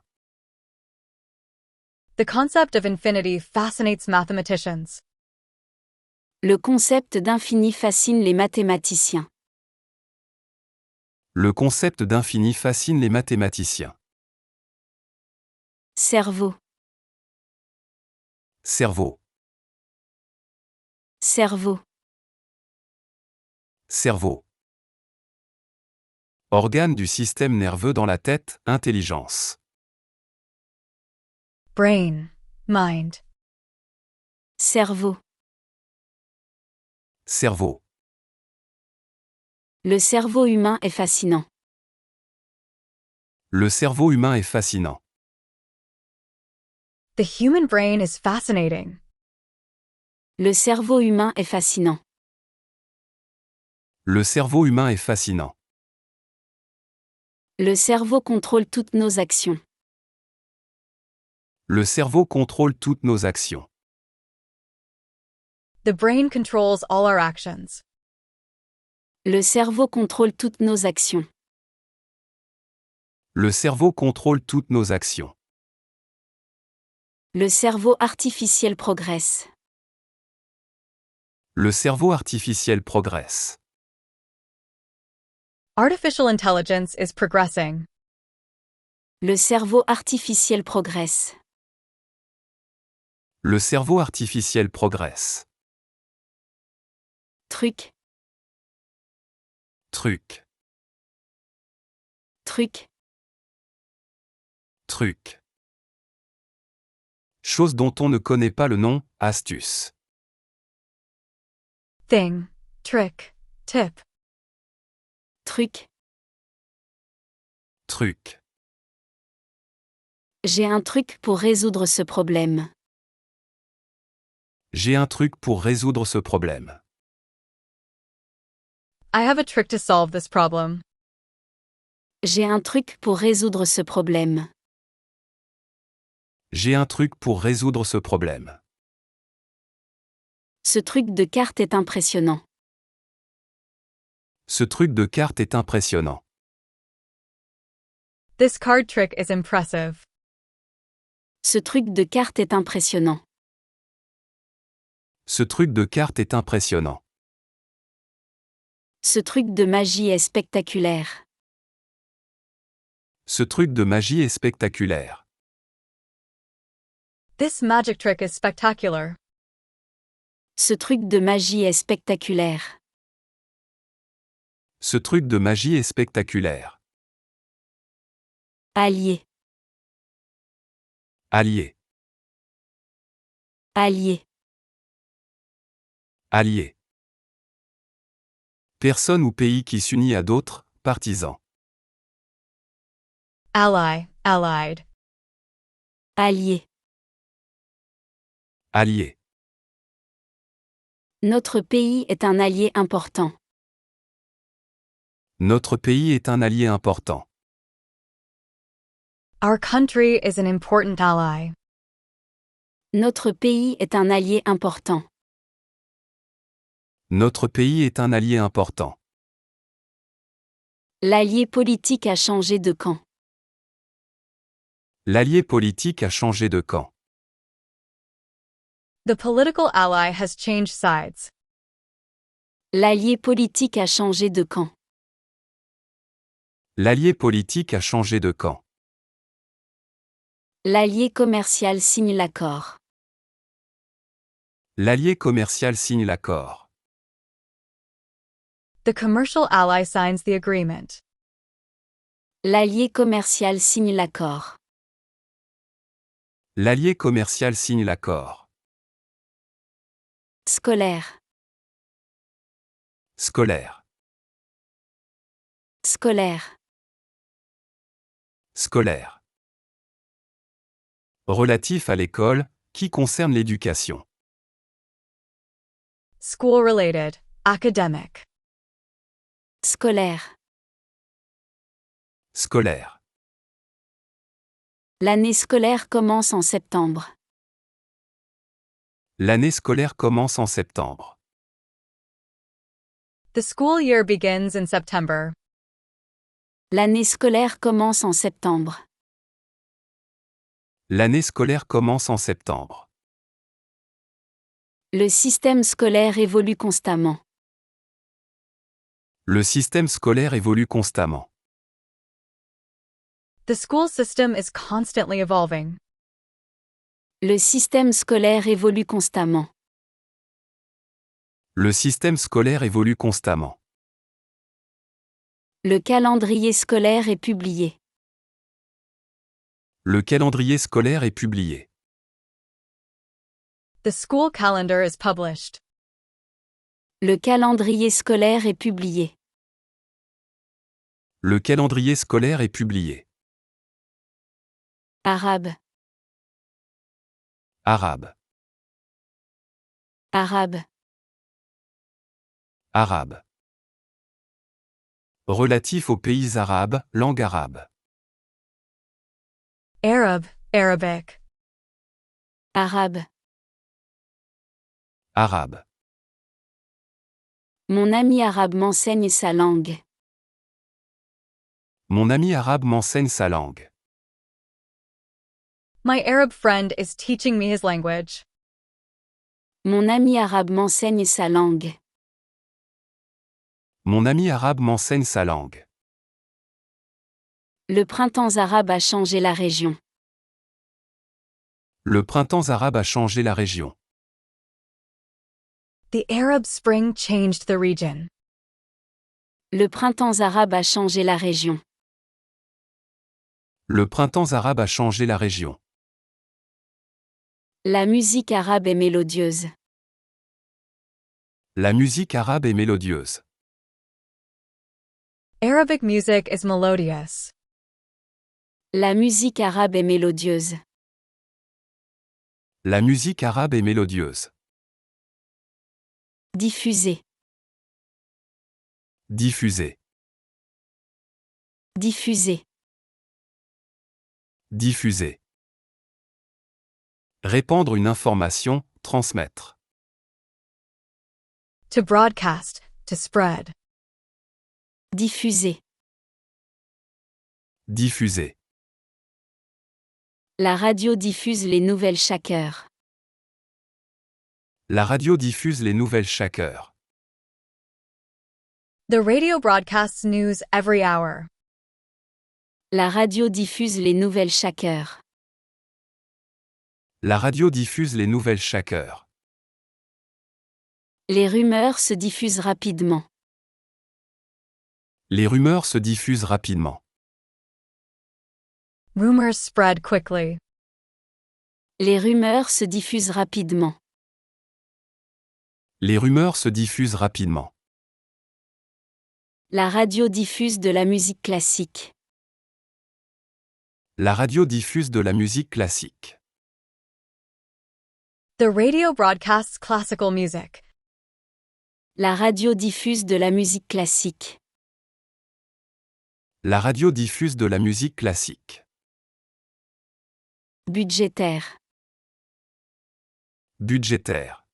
The concept of infinity fascinates mathematicians. Le concept d'infini fascine les mathématiciens. Le concept d'infini fascine les mathématiciens. Cerveau. Cerveau. Cerveau. Cerveau. Organe du système nerveux dans la tête, intelligence. Brain. Mind. Cerveau. Cerveau. Le cerveau humain est fascinant. Le cerveau humain est fascinant. The human brain is fascinating. Le cerveau humain est fascinant. Le cerveau humain est fascinant. Le cerveau contrôle toutes nos actions. Le cerveau contrôle toutes nos actions. The brain controls all our actions. Le cerveau contrôle toutes nos actions. Le cerveau contrôle toutes nos actions. Le cerveau artificiel progresse. Le cerveau artificiel progresse. Artificial intelligence is progressing. Le cerveau artificiel progresse. Le cerveau artificiel progresse. Truc. Truc. Truc. Truc. Chose dont on ne connaît pas le nom, astuce. Thing. Trick. Tip. Truc. Truc. J'ai un truc pour résoudre ce problème. J'ai un truc pour résoudre ce problème. I have a trick to solve this problem. J'ai un truc pour résoudre ce problème. J'ai un truc pour résoudre ce problème. Ce truc de carte est impressionnant. Ce truc de carte est impressionnant. This card trick is impressive. Ce truc de carte est impressionnant. Ce truc de carte est impressionnant. Ce truc de magie est spectaculaire. Ce truc de magie est spectaculaire. This magic trick is spectacular. Ce truc de magie est spectaculaire. Ce truc de magie est spectaculaire. Allié. Allié. Allié. Allié. Personne ou pays qui s'unit à d'autres, partisans. Ally. Allied. Allié. Allié. Notre pays est un allié important. Notre pays est un allié important. Our country is an important ally. Notre pays est un allié important. Notre pays est un allié important. L'allié politique a changé de camp. L'allié politique a changé de camp. The political ally has changed sides. L'allié politique a changé de camp. L'allié politique a changé de camp. L'allié commercial signe l'accord. L'allié commercial signe l'accord. The commercial ally signs the agreement. L'allié commercial signe l'accord. L'allié commercial signe l'accord. Scolaire. Scolaire. Scolaire. Scolaire. Relatif à l'école, qui concerne l'éducation. School-related, academic. Scolaire. Scolaire. L'année scolaire commence en septembre. L'année scolaire commence en septembre. The school year begins in September. L'année scolaire commence en septembre. L'année scolaire commence en septembre. Le système scolaire évolue constamment. Le système scolaire évolue constamment. The school system is constantly evolving. Le système scolaire évolue constamment. Le système scolaire évolue constamment. Le calendrier scolaire est publié. Le calendrier scolaire est publié. The school calendar is published. Le calendrier scolaire est publié. Le calendrier scolaire est publié. Arabe. Arabe. Arabe. Arabe. Relatif aux pays arabes, langue arabe. Arab, Arabic. Arabe. Arabe. Mon ami arabe m'enseigne sa langue. Mon ami arabe m'enseigne sa langue. My Arab friend is teaching me his language. Mon ami arabe m'enseigne sa langue. Mon ami arabe m'enseigne sa langue. Le printemps arabe a changé la région. Le printemps arabe a changé la région. The Arab Spring changed the region. Le printemps arabe a changé la région. Le printemps arabe a changé la région. La musique arabe est mélodieuse. La musique arabe est mélodieuse. Arabic music is melodious. La musique arabe est mélodieuse. La musique arabe est mélodieuse. Diffuser. Diffuser. Diffuser. Diffuser. Répandre une information, transmettre. To broadcast, to spread. Diffuser. Diffuser. La radio diffuse les nouvelles chaque heure. La radio diffuse les nouvelles chaque heure. The radio broadcasts news every hour. La radio diffuse les nouvelles chaque heure. La radio diffuse les nouvelles chaque heure. Les rumeurs se diffusent rapidement. Les rumeurs se diffusent rapidement. Rumors spread quickly. Les rumeurs se diffusent rapidement. Les rumeurs se diffusent rapidement. La radio diffuse de la musique classique. La radio diffuse de la musique classique. The radio broadcasts classical music. La radio diffuse de la musique classique. La radio diffuse de la musique classique. Budgétaire. Budgétaire.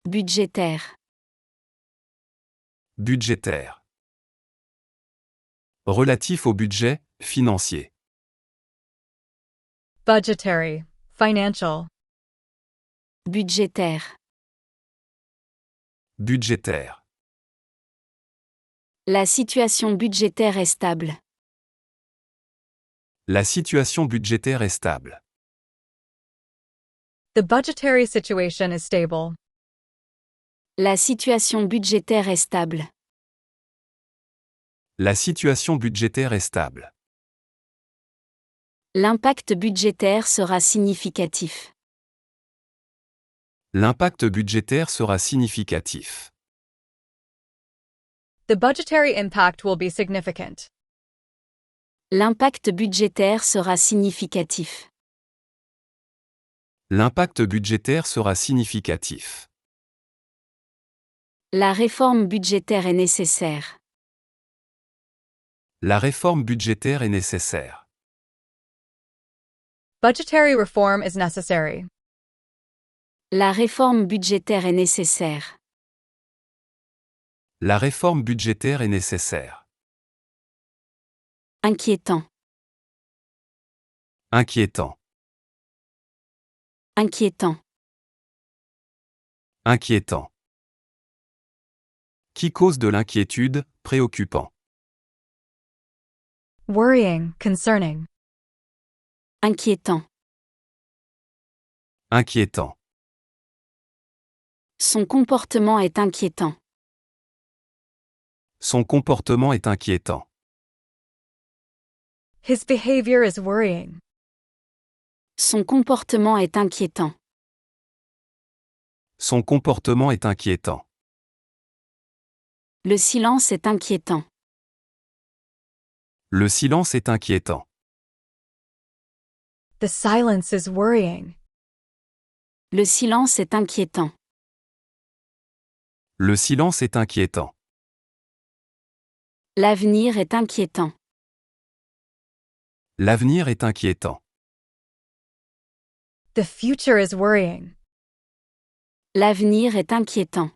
Budgétaire. Budgétaire. Relatif au budget, financier. Budgetary, financial. Budgétaire. Budgétaire. La situation budgétaire est stable. La situation budgétaire est stable. The budgetary situation is stable. La situation budgétaire est stable. La situation budgétaire est stable. L'impact budgétaire sera significatif. L'impact budgétaire sera significatif. The budgetary impact will be significant. L'impact budgétaire sera significatif. L'impact budgétaire sera significatif. La réforme budgétaire est nécessaire. La réforme budgétaire est nécessaire. Budgetary reform is necessary. La réforme budgétaire est nécessaire. La réforme budgétaire est nécessaire. Inquiétant. Inquiétant. Inquiétant. Inquiétant. Qui cause de l'inquiétude, préoccupant. Worrying, concerning. Inquiétant. Inquiétant. Son comportement est inquiétant. Son comportement est inquiétant. His behavior is worrying. Son comportement est inquiétant. Son comportement est inquiétant. Le silence est inquiétant. Le silence est inquiétant. The silence is worrying. Le silence est inquiétant. Le silence est inquiétant. L'avenir est inquiétant. L'avenir est inquiétant. The future is worrying. L'avenir est inquiétant.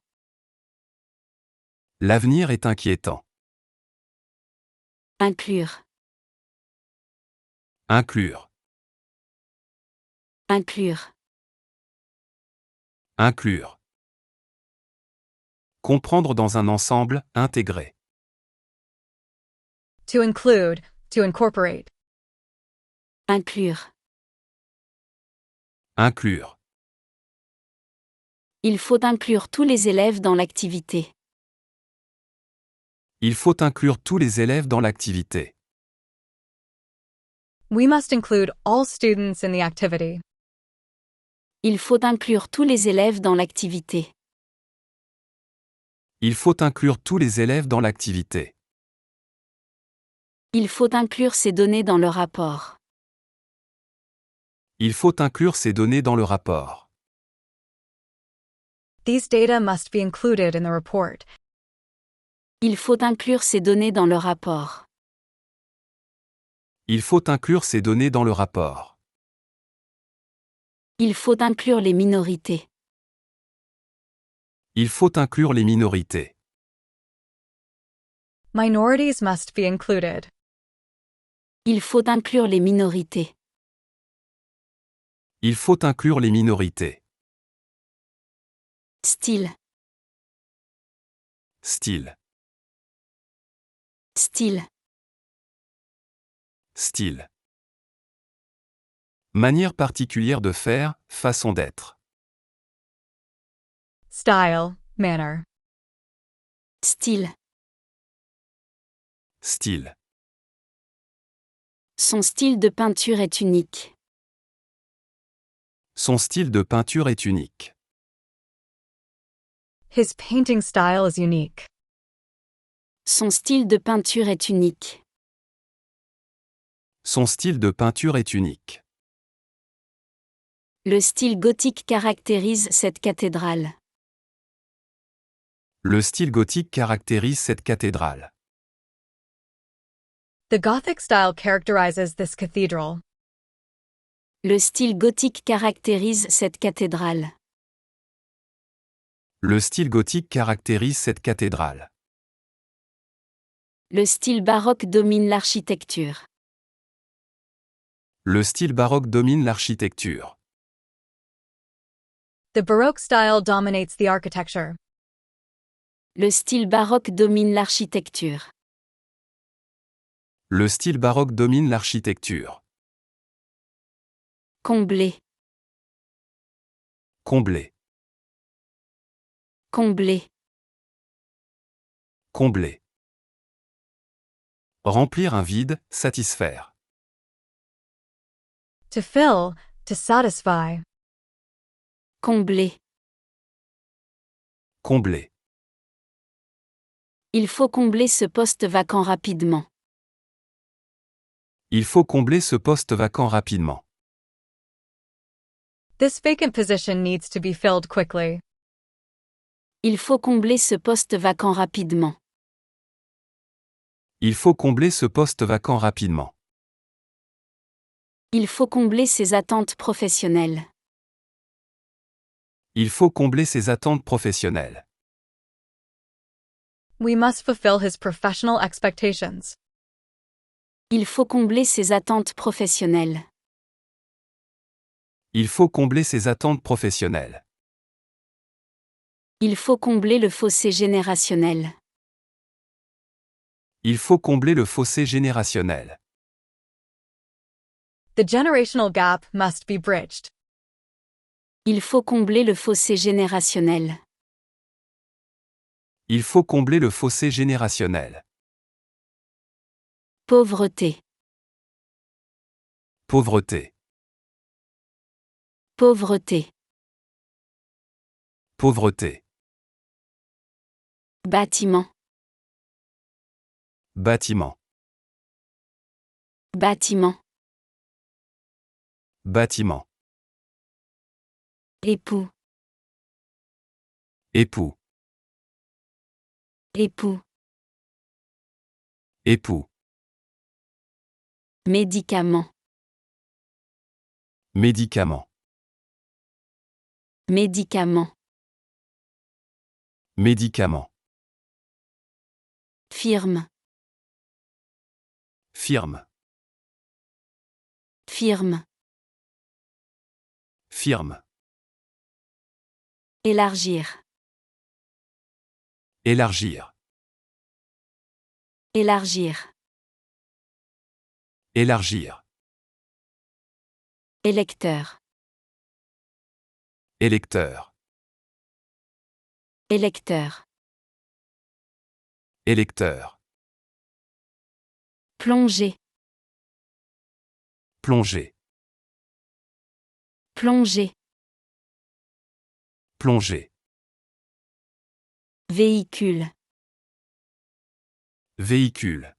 L'avenir est inquiétant. Inclure. Inclure. Inclure. Inclure. Comprendre dans un ensemble, intégrer. To include, to incorporate. Inclure. Inclure. Il faut inclure tous les élèves dans l'activité. Il faut inclure tous les élèves dans l'activité. We must include all students in the activity. Il faut inclure tous les élèves dans l'activité. Il faut inclure tous les élèves dans l'activité. Il faut inclure ces données dans le rapport. Il faut inclure ces données dans le rapport. These data must be included in the report. Il faut inclure ces données dans le rapport. Il faut inclure ces données dans le rapport. Il faut inclure les minorités. Il faut inclure les minorités. Minorities must be included. Il faut inclure les minorités. Il faut inclure les minorités. Style. Style. Style. Style. Manière particulière de faire, façon d'être. Style, manner. Style. Style. Son style de peinture est unique. Son style de peinture est unique. His painting style is unique. Son style de peinture est unique. Son style de peinture est unique. Le style gothique caractérise cette cathédrale. Le style gothique caractérise cette cathédrale. The Gothic style characterizes this cathedral. Le style gothique caractérise cette cathédrale. Le style gothique caractérise cette cathédrale. Le style baroque domine l'architecture. Le style baroque domine l'architecture. The Baroque style dominates the architecture. Le style baroque domine l'architecture. Le style baroque domine l'architecture. Combler. Combler. Combler. Combler. Remplir un vide, satisfaire. To fill, to satisfy. Combler. Combler. Il faut combler ce poste vacant rapidement. Il faut combler ce poste vacant rapidement. This vacant position needs to be filled quickly. Il faut combler ce poste vacant rapidement. Il faut combler ce poste vacant rapidement. Il faut combler ses attentes professionnelles. Il faut combler ses attentes professionnelles. We must fulfill his professional expectations. Il faut combler ses attentes professionnelles. Il faut combler ses attentes professionnelles. Il faut combler le fossé générationnel. Il faut combler le fossé générationnel. The generational gap must be bridged. Il faut combler le fossé générationnel. Il faut combler le fossé générationnel. Pauvreté. Pauvreté. Pauvreté. Pauvreté. Bâtiment. Bâtiment. Bâtiment. Bâtiment. Époux. Époux. Époux. Époux. Médicament. Médicament. Médicament. Médicament. Firme. Firme. Firme. Firme. Élargir. Élargir. Élargir. Élargir. Électeur. Électeur. Électeur. Électeur. Plonger. Plonger. Plonger. Plonger. Véhicule. Véhicule.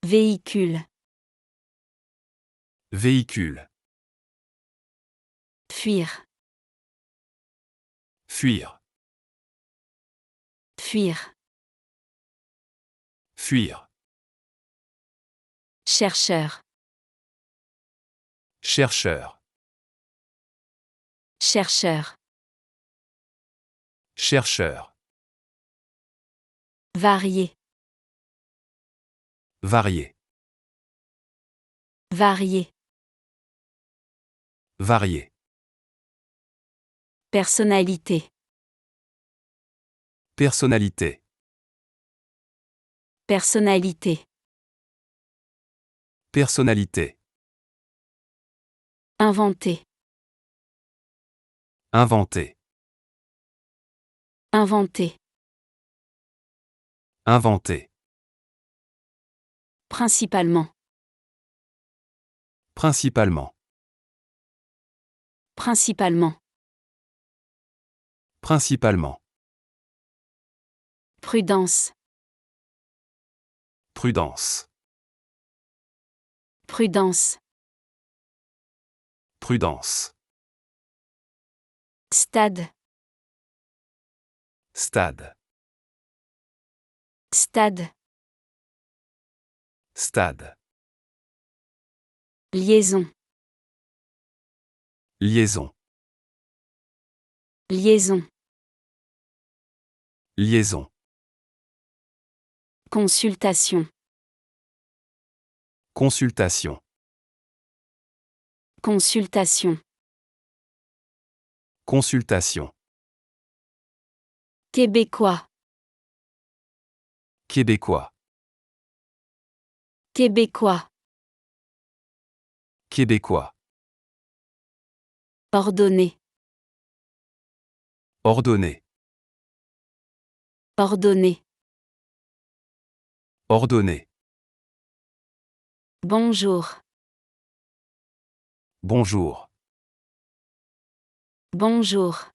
Véhicule. Véhicule. Fuir. Fuir. Fuir. Fuir. Chercheur. Chercheur. Chercheur. Chercheur. Varié. Varié. Varié. Varié. Personnalité. Personnalité. Personnalité. Personnalité. Inventer. Inventer. Inventer. Inventer. Principalement. Principalement. Principalement. Principalement. Prudence. Prudence. Prudence. Prudence. Stade. Stade. Stade. Stade. Liaison. Liaison. Liaison. Liaison. Consultation. Consultation. Consultation. Consultation. Québécois. Québécois. Québécois. Québécois. Ordonné. Ordonné. Ordonné. Ordonné. Bonjour. Bonjour. Bonjour.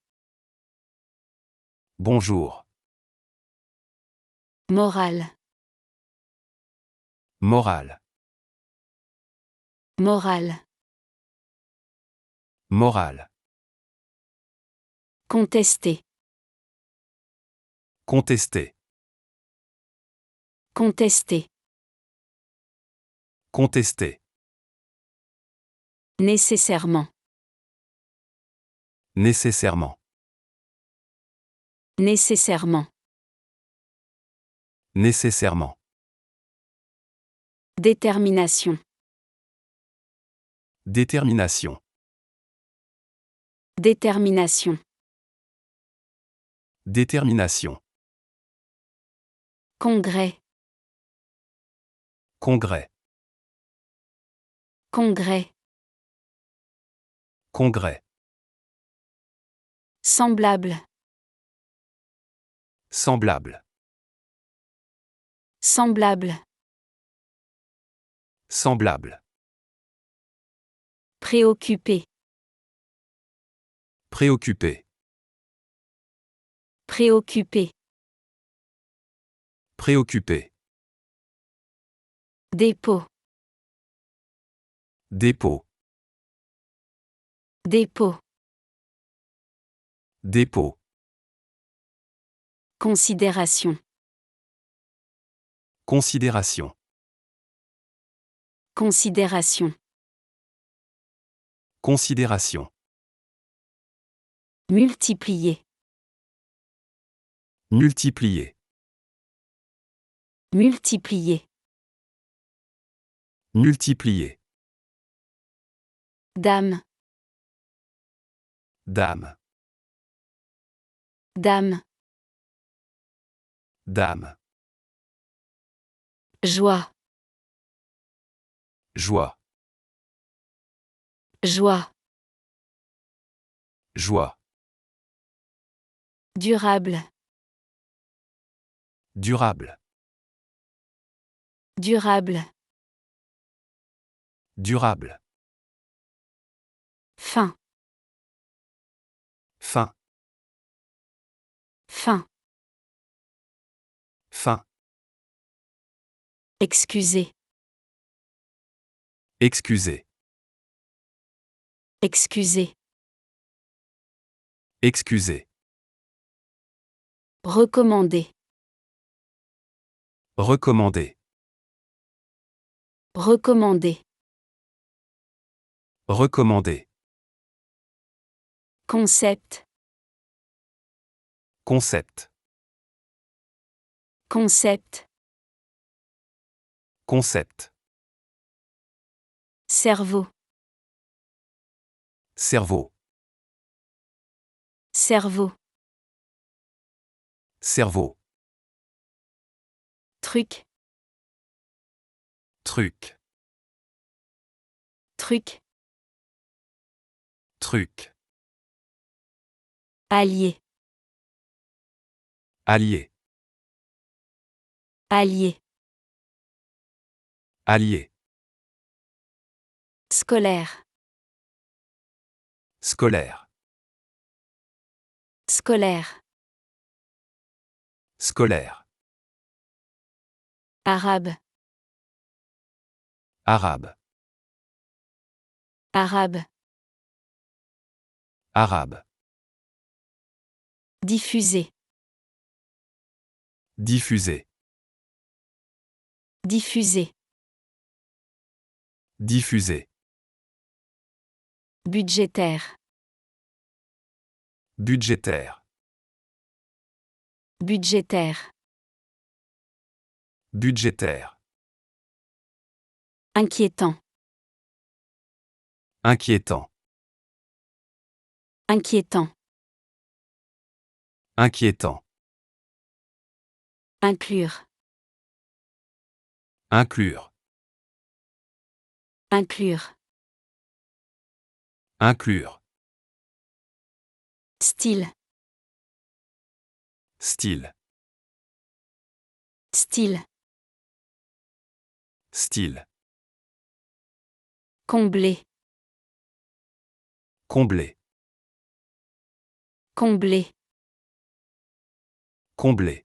Bonjour. Morale. Morale. Morale. Morale. Contester. Contester. Contester. Contester. Nécessairement. Nécessairement. Nécessairement. Nécessairement. Détermination. Détermination. Détermination. Détermination. Congrès. Congrès. Congrès. Congrès. Semblable. Semblable. Semblable. Semblable. Préoccupé. Préoccupé. Préoccupé. Préoccupé. Dépôt. Dépôt. Dépôt. Dépôt. Considération. Considération. Considération. Considération. Multiplier. Multiplier. Multiplier. Multiplier. Dame. Dame. Dame. Dame. Joie. Joie. Joie. Joie. Durable. Durable. Durable. Durable. Fin. Fin. Fin. Fin. Excusez. Excusez. Excusez. Excusez. Recommander. Recommander. Recommander. Recommander. Concept. Concept. Concept. Concept. Cerveau. Cerveau. Cerveau. Cerveau. Truc. Truc. Truc. Truc. Allié. Allié. Allié. Allié. Scolaire. Scolaire. Scolaire. Scolaire. Arabe. Arabe. Arabe. Arabe. Diffuser. Diffuser. Diffuser. Diffuser. Budgétaire. Budgétaire. Budgétaire. Budgétaire. Inquiétant. Inquiétant. Inquiétant. Inquiétant. Inclure. Inclure. Inclure. Inclure. Style. Style. Style. Style. Combler. Combler. Combler. Combler.